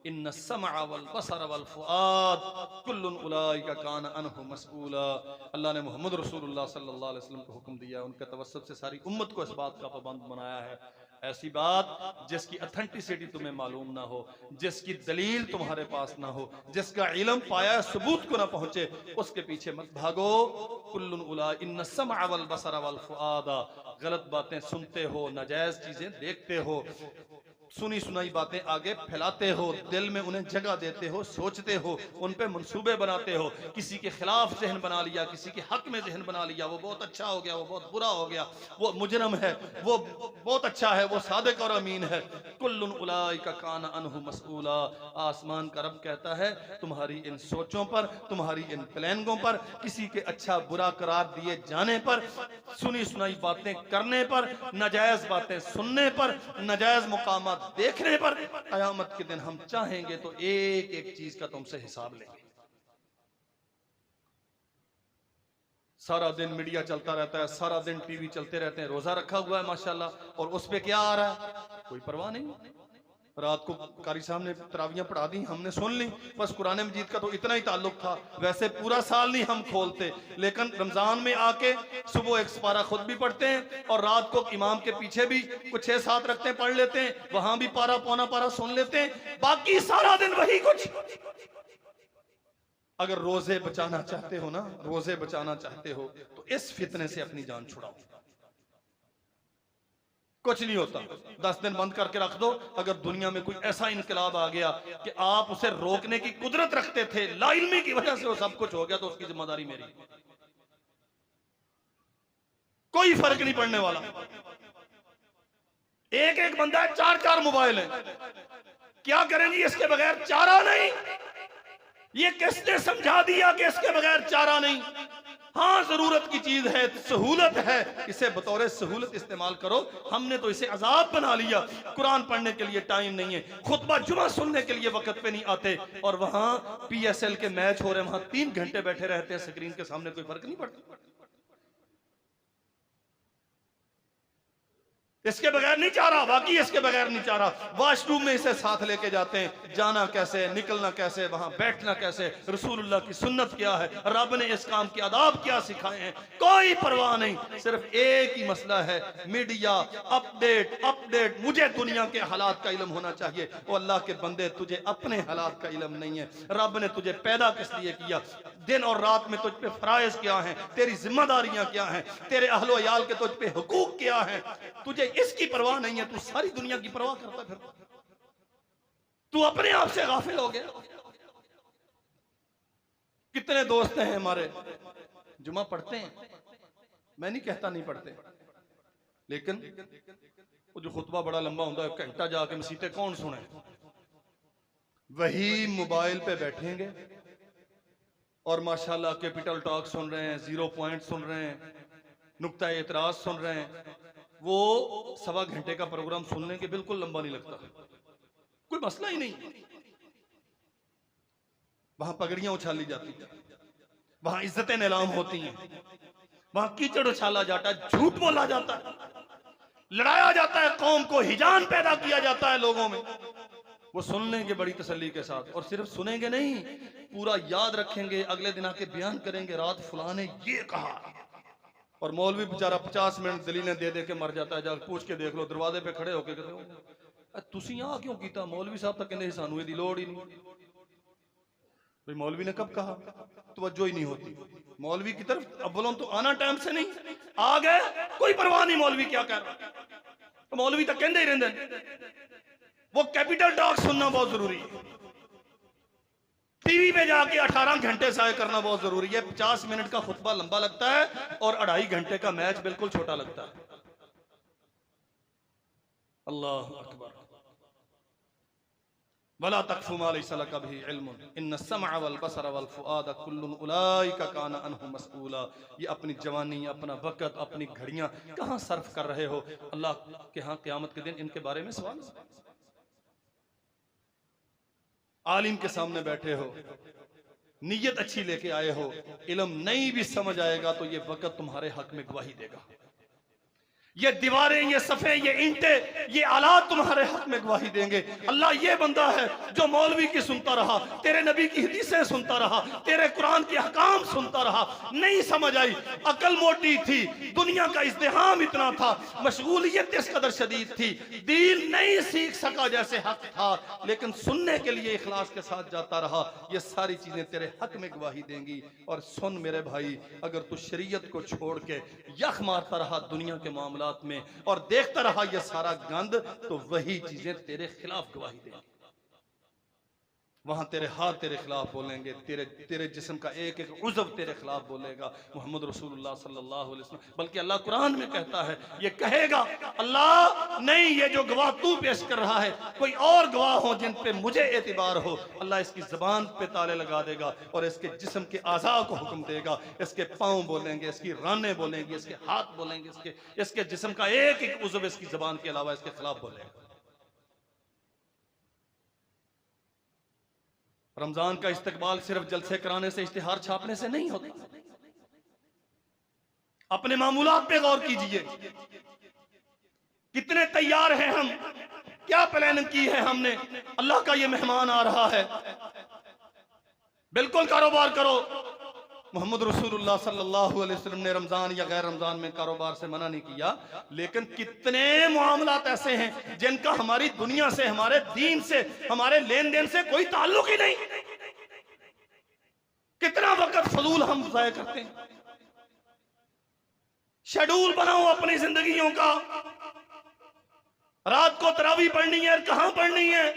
इन्न अस्समअ वल बसर वल फुआद कुल्लुन उलाइका कान अनहु मसऊला। अल्लाह ने मोहम्मद रसूलुल्लाह सल्लल्लाहु अलैहि वसल्लम को हुक्म दिया, उनके तवस्सुत से सारी उम्मत को इस बात का पाबंद बनाया है, ऐसी बात जिसकी अथेंटिसिटी तुम्हें मालूम ना हो, जिसकी दलील तुम्हारे पास ना हो, जिसका इल्म पाया सबूत को ना पहुंचे, उसके पीछे मत भागो। कुल्लुन उला इन्न अस्समअ वल बसर वल फुआदा, गलत बातें सुनते हो, नाजायज चीजें देखते हो, सुनी सुनाई बातें आगे फैलाते हो, दिल में उन्हें जगह देते हो, सोचते हो, उन पे मंसूबे बनाते हो, किसी के खिलाफ जहन बना लिया, किसी के हक में जहन बना लिया, वो बहुत अच्छा हो गया, वो बहुत बुरा हो गया, वो मुजरम है, वो बहुत अच्छा है, वो सादिक और अमीन है। कुल्लुन उलाइका कान अनहु मसऊला। आसमान का रब कहता है, तुम्हारी इन सोचों पर, तुम्हारी इन प्लानिंगों पर, किसी के अच्छा बुरा करार दिए जाने पर, सुनी सुनाई बातें करने पर, नाजायज बातें सुनने पर, नाजायज मुकाम देखने पर, कयामत के दिन हम चाहेंगे तो एक एक चीज का तुमसे हिसाब लेंगे। सारा दिन मीडिया चलता रहता है, सारा दिन टीवी चलते रहते हैं, रोजा रखा हुआ है माशाल्लाह, और उस पे क्या आ रहा है कोई परवाह नहीं। रात को कारी साहब ने तरावियां पढ़ा दी, हमने सुन ली, बस कुरान मजीद का तो इतना ही ताल्लुक था। वैसे पूरा साल नहीं हम खोलते, लेकिन रमजान में आके सुबह एक पारा खुद भी पढ़ते हैं और रात को इमाम के पीछे भी कुछ 6-7 रखते हैं, पढ़ लेते हैं, वहां भी पारा पौना पारा सुन लेते हैं। बाकी सारा दिन वही कुछ। अगर रोजे बचाना चाहते हो ना, रोजे बचाना चाहते हो तो इस फितने से अपनी जान छुड़ाओ। कुछ नहीं होता, 10 दिन बंद करके रख दो। अगर दुनिया में कोई ऐसा इनकलाब आ गया कि आप उसे रोकने की कुदरत रखते थे, लाइल्मी की वजह से वो सब कुछ हो गया, तो उसकी जिम्मेदारी मेरी। कोई फर्क नहीं पड़ने वाला। एक एक बंदा है, 4-4 मोबाइल है, क्या करेंगे इसके बगैर? चारा नहीं। ये किसने समझा दिया कि इसके बगैर चारा नहीं? हाँ, जरूरत की चीज है, सहूलत है, इसे बतौर सहूलत इस्तेमाल करो। हमने तो इसे अजाब बना लिया। कुरान पढ़ने के लिए टाइम नहीं है, खुतबा जुमा सुनने के लिए वक्त पे नहीं आते, और वहां PSL के मैच हो रहे हैं, वहां 3 घंटे बैठे रहते हैं स्क्रीन के सामने, कोई फर्क नहीं पड़ता। इसके बगैर नहीं चाह रहा, बाकी इसके बगैर नहीं चाह रहा। वॉशरूम में इसे साथ लेके जाते हैं, जाना कैसे, निकलना कैसे, वहां बैठना कैसे, रसूलुल्लाह की सुन्नत क्या है, रब ने इस काम के आदाब क्या सिखाए हैं, कोई परवाह नहीं। सिर्फ एक ही मसला है, मीडिया अपडेट अपडेट। मुझे दुनिया के हालात का इल्म होना चाहिए। वो अल्लाह के बंदे, तुझे अपने हालात का इल्म नहीं है। रब ने तुझे पैदा किस लिए किया, दिन और रात में तुझ पे फराइज क्या हैं, तेरी जिम्मेदारियां क्या हैं, तेरे अहलो अयाल के तुझ पे हुकूक क्या हैं, तुझे इसकी परवाह नहीं है। तू सारी दुनिया की परवाह करता फिर, तू अपने आप से गाफिल हो गया। कितने दोस्त हैं हमारे जुमा पढ़ते हैं, मैं नहीं कहता नहीं पढ़ते, लेकिन वो जो खुतबा बड़ा लंबा होता है, घंटा जाके मसीते कौन सुने, वही मोबाइल पे बैठेंगे और माशाल्लाह कैपिटल टॉक सुन रहे हैं, 0 पॉइंट सुन रहे हैं, नुक्ता एतराज सुन रहे हैं। वो 1.25 घंटे का प्रोग्राम सुनने के बिल्कुल लंबा नहीं लगता, कोई मसला ही नहीं। वहां पगड़ियां उछाली जाती हैं, वहां इज्जतें नीलाम होती हैं, वहां कीचड़ उछाला जाता है, झूठ बोला जाता है, लड़ाया जाता है, कौम को हिजान पैदा किया जाता है लोगों में। वो सुन लेंगे बड़ी तसल्ली के साथ, और सिर्फ सुनेंगे नहीं, पूरा याद रखेंगे, अगले दिन आके बयान करेंगे, रात फलां ने ये कहा। और मौलवी बेचारा 50 मिनट दलीलें दे दे के मर जाता है। जाकर पूछ के देख लो, दरवाजे पे खड़े होके कहते हो तुसी आ क्यों कीता? मौलवी साहब तक कहते सानू इहदी लोड़ ही नहीं। भाई मौलवी ने कब कहा? तवज्जो ही नहीं होती मौलवी की तरफ। अव्वलों तो आना टाइम से नहीं, आ गए कोई परवाह नहीं मौलवी क्या कह रहा, तो मौलवी तक कहते ही रहते। वो कैपिटल टॉक सुनना बहुत जरूरी है, टीवी पे जाके 18 घंटे ज़ाया करना बहुत जरूरी है। 50 मिनट का खुतबा लंबा लगता है और 2.5 घंटे का मैच बिल्कुल छोटा लगता है। अल्लाह अकबर। वला तक़फ़ु मा लैसा लका बिही इल्मुन इन्न अस्समअ वल बसरा वल फुआद कुल्लुन उलाइका काना अन्हु मसऊला। ये अपनी जवानी, अपना वक़्त, अपनी घड़ियां कहां सर्फ कर रहे हो? अल्लाह के यहाँ क़यामत के दिन इनके बारे में सवाल। आलिम के सामने बैठे हो, नीयत अच्छी लेके आए हो, इल्म नहीं भी समझ आएगा तो ये वक़्त तुम्हारे हक में गवाही देगा। ये दीवारें, ये सफ़े, ये ईंटे, ये आलात तुम्हारे हक में गवाही देंगे। अल्लाह ये बंदा है जो मौलवी की सुनता रहा, तेरे नबी की हदीसें सुनता रहा, तेरे कुरान के हकाम सुनता रहा, नहीं समझ आई, अकल मोटी थी, दुनिया का इज़्दिहाम इतना था, मशगूलियत इस कदर शदीद थी, दीन नहीं सीख सका जैसे हक था, लेकिन सुनने के लिए इखलास के साथ जाता रहा। ये सारी चीजें तेरे हक में गवाही देंगी। और सुन मेरे भाई, अगर तू शरीयत को छोड़ के यख मारता रहा दुनिया के मामला में और देखता रहा ये सारा गंद, तो वही चीजें तेरे खिलाफ गवाही देंगी। वहां तेरे हाथ तेरे खिलाफ बोलेंगे, तेरे जिस्म का एक एक उज़्व तेरे खिलाफ बोलेगा। मोहम्मद रसूलुल्लाह सल्लल्लाहु अलैहि वसल्लम, बल्कि अल्लाह कुरान में कहता है, ये कहेगा अल्लाह नहीं, ये जो गवाह तू पेश कर रहा है कोई और गवाह हो जिन पे मुझे एतबार हो। अल्लाह इसकी जबान पे ताले लगा देगा और इसके जिस्म के आज़ा को हुक्म देगा, इसके पाँव बोलेंगे, इसकी रानें बोलेंगी, इसके हाथ बोलेंगे, इसके जिस्म का एक एक उज़्व इसकी जबान के अलावा इसके खिलाफ बोलेगा। रमजान का इस्तकबाल सिर्फ जलसे कराने से, इश्तिहार छापने से नहीं होता। अपने मामूलात पे गौर कीजिए, कितने तैयार हैं हम क्या प्लानिंग की है हमने, अल्लाह का ये मेहमान आ रहा है, बिल्कुल कारोबार करो। मोहम्मद रसूलुल्लाह सल्लल्लाहु अलैहि वसल्लम ने रमजान या गैर रमजान में कारोबार से मना नहीं किया, लेकिन कितने मामलात ऐसे हैं जिनका हमारी दुनिया से, हमारे दीन से, हमारे लेन देन से कोई ताल्लुक ही नहीं। कितना वक्त फजूल हम जाया करते हैं। शेड्यूल बनाओ अपनी जिंदगियों का, रात को तरावी पढ़नी है, कहां पढ़नी है।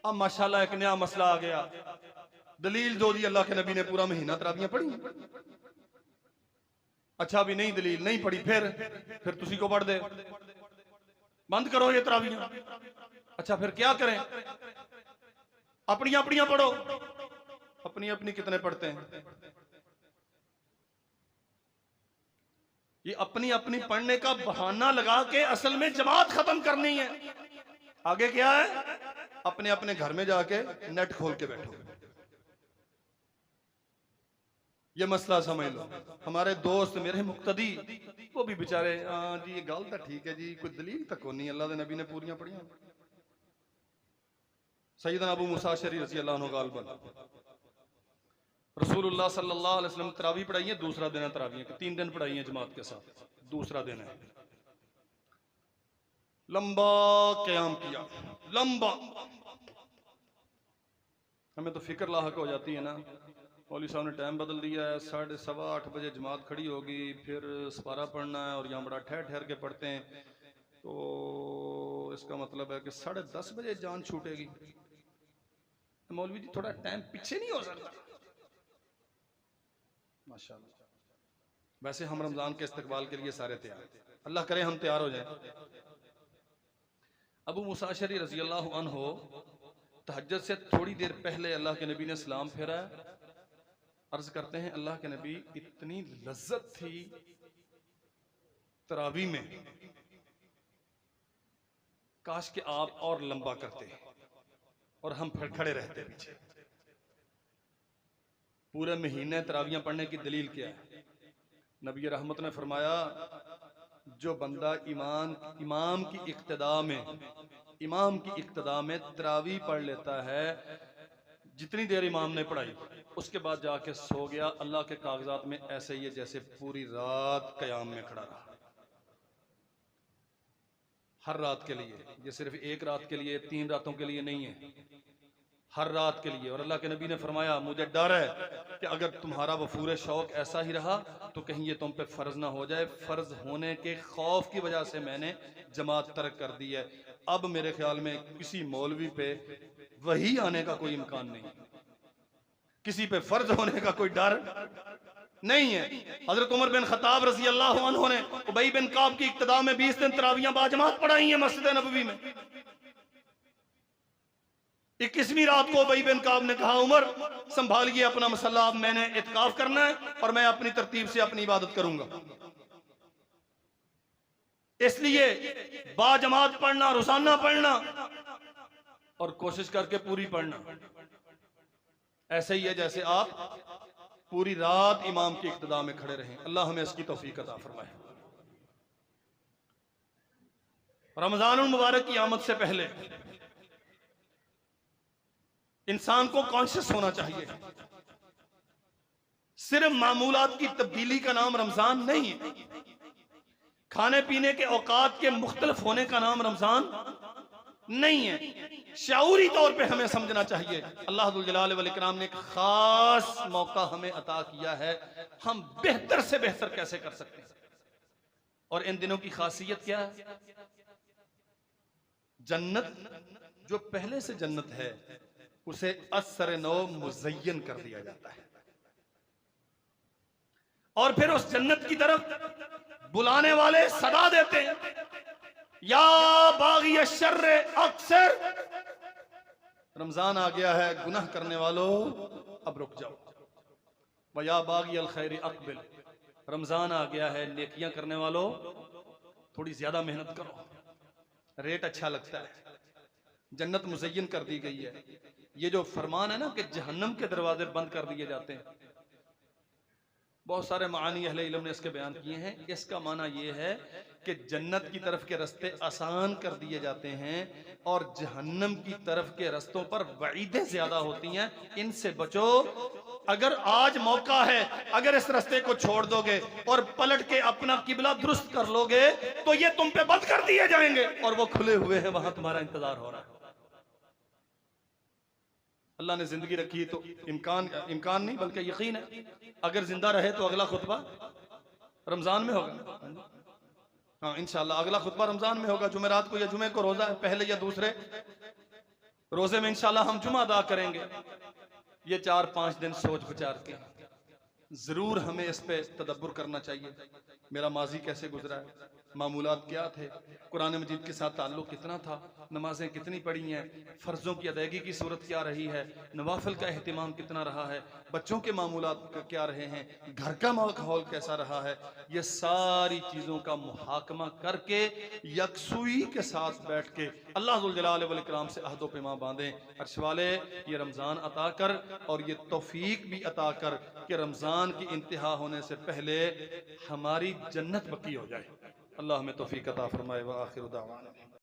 अब माशाल्लाह एक नया मसला आ गया, दलील जो दी अल्लाह के नबी ने पूरा महीना तरावियां पढ़ी। अच्छा अभी नहीं दलील नहीं पढ़ी, फिर तुसी को पढ़ दे, बंद करो ये तरावियां। अच्छा फिर क्या करें, अपनी अपनियां पढ़ो। अपनी अपनी कितने पढ़ते हैं? ये अपनी अपनी पढ़ने का बहाना लगा के असल में जमात खत्म करनी है। आगे क्या है, अपने अपने घर में जाके नेट खोल के बैठो। ये मसला समझ लो। हमारे दोस्त मेरे मुक्तदी वो भी बेचारे, हाँ जी ये गल तो ठीक है जी, कोई दलील तक को नहीं, अल्लाह के नबी ने पूरियां पढ़ियां। सैयदना अबू मूसा अशअरी रज़ी अल्लाह अन्हु गालिबन रसूलुल्लाह सल्लल्लाहु अलैहि वसल्लम तरावी पढ़ाई है, दूसरा दिन है तरावी के, 3 दिन पढ़ाई है जमात के साथ, दूसरा दिन है। लंबा क़याम किया, लंबा। हमें तो फिक्र लाहक हो जाती है ना, मौलवी साहब ने टाइम बदल दिया है, 7:15 बजे जमात खड़ी होगी, फिर सपारा पढ़ना है और यहाँ बड़ा ठहर ठहर के पढ़ते हैं, तो इसका मतलब है कि 10:30 बजे जान छूटेगी। मौलवी जी थोड़ा टाइम पीछे नहीं हो सकता? माशाअल्लाह। वैसे हम रमजान के इस्तकबाल के लिए सारे तैयार, अल्लाह करे हम तैयार हो जाए। अबू मूसा अशअरी रज़ी अल्लाह अन्हु तहज्जुद से थोड़ी देर पहले अल्लाह के नबी ने सलाम फेरा। अर्ज करते हैं अल्लाह के नबी, इतनी लज्जत थी तरावी में, काश के आप और लंबा करते और हम फिर खड़े रहते पीछे। पूरे महीने तरावियां पढ़ने की दलील क्या है? नबी रहमत ने फरमाया, जो बंदा इमाम की इक्तदा में तरावी पढ़ लेता है, जितनी देर इमाम ने पढ़ाई उसके बाद जाके सो गया, अल्लाह के कागजात में ऐसे ही है जैसे पूरी रात कयाम में खड़ा रहा। हर रात के लिए, ये सिर्फ एक रात के लिए, 3 रातों के लिए नहीं है, हर रात के लिए। और अल्लाह के नबी ने फरमाया, मुझे डर है कि अगर तुम्हारा वफूर शौक ऐसा ही रहा तो कहीं ये तुम पे फर्ज ना हो जाए। फर्ज होने के खौफ की वजह से मैंने जमात तर्क कर दी है। अब मेरे ख्याल में किसी मौलवी पे वही आने का कोई इम्कान नहीं, किसी पे फर्ज होने का कोई डर नहीं है। हजरत उमर बिन खत्ताब रज़ी अल्लाह अन्हु ने उबई बिन काब की इक्तदा में 20 दिन तरावियां बाजमात पढ़ाई हैं मस्जिद नबवी में। 21वीं रात को उबई बिन काब ने कहा, उमर संभालिए अपना मसल्ला, अब मैंने इत्काफ करना है और मैं अपनी तरतीब से अपनी इबादत करूंगा। इसलिए बाजमात पढ़ना, रोजाना पढ़ना और कोशिश करके पूरी पढ़ना ऐसे ही है जैसे आप पूरी रात इमाम की इक्तदा में खड़े रहें। अल्लाह हमें इसकी तौफीक अता फरमाए। रमजानुल मुबारक की आमद से पहले इंसान को कॉन्शियस होना चाहिए, सिर्फ मामूलात की तब्दीली का नाम रमजान नहीं है, खाने पीने के औकात के मुख्तलिफ होने का नाम रमजान नहीं है। शाऊरी तौर पे हमें समझना चाहिए, अल्लाह दुल जलाल वल इकराम ने एक खास मौका हमें अता किया है, हम बेहतर से बेहतर कैसे कर सकते हैं। और इन दिनों की खासियत क्या है? जन्नत जो पहले से जन्नत है उसे असर नौ मुज़य्यन कर दिया जाता है और फिर उस जन्नत की तरफ बुलाने वाले सदा देते हैं, या बागी शर्र अक्सर, रमजान आ गया है, गुनाह करने वालों अब रुक जाओ। व या बागी अल खैर अकबिल, रमजान आ गया है, नेकियां करने वालों थोड़ी ज्यादा मेहनत करो, रेट अच्छा लगता है, जन्नत मुज़य्यन कर दी गई है। ये जो फरमान है ना कि जहन्नम के दरवाजे बंद कर दिए जाते हैं, बहुत सारे मानी अहले इल्म ने इसके बयान किए हैं। इसका माना ये है कि जन्नत की तरफ के रास्ते आसान कर दिए जाते हैं और जहन्नम की तरफ के रास्तों पर वईदें ज्यादा होती हैं, इनसे बचो। अगर आज मौका है, अगर इस रास्ते को छोड़ दोगे और पलट के अपना किबला दुरुस्त कर लोगे तो ये तुम पे बंद कर दिए जाएंगे और वो खुले हुए हैं, वहां तुम्हारा इंतजार हो रहा है। अल्लाह ने जिंदगी रखी तो इम्कान नहीं बल्कि यकीन है, अगर जिंदा रहे तो अगला खुतबा रमजान में होगा। हाँ इंशाल्लाह अगला खुतबा रमजान में होगा, जुमेरात को या जुमे को रोजा है, पहले या दूसरे रोजे में इंशाल्लाह हम जुमा अदा करेंगे। ये 4-5 दिन सोच विचार के जरूर हमें इस पे तदब्बुर करना चाहिए। मेरा माजी कैसे गुजरा है, मामूलात क्या थे, कुरान मजीद के साथ ताल्लुक कितना था, नमाजें कितनी पढ़ी हैं, फ़र्ज़ों की अदायगी की सूरत क्या रही है, नवाफिल का अहतमाम कितना रहा है, बच्चों के मामूलात क्या रहे हैं, घर का माहौल कैसा रहा है, ये सारी चीज़ों का मुहाकमा करके यकसुई के साथ बैठ के अल्लाह जुल जलाल वल इकराम से अहदो पैमा बांधें। अर्श वाले ये रमज़ान अता कर और ये तौफीक भी अता कर कि रमज़ान की इंतहा होने से पहले हमारी जन्नत पक्की हो जाए। अल्लाह हमें तौफीक अता फरमाए। व आखिर दावाना।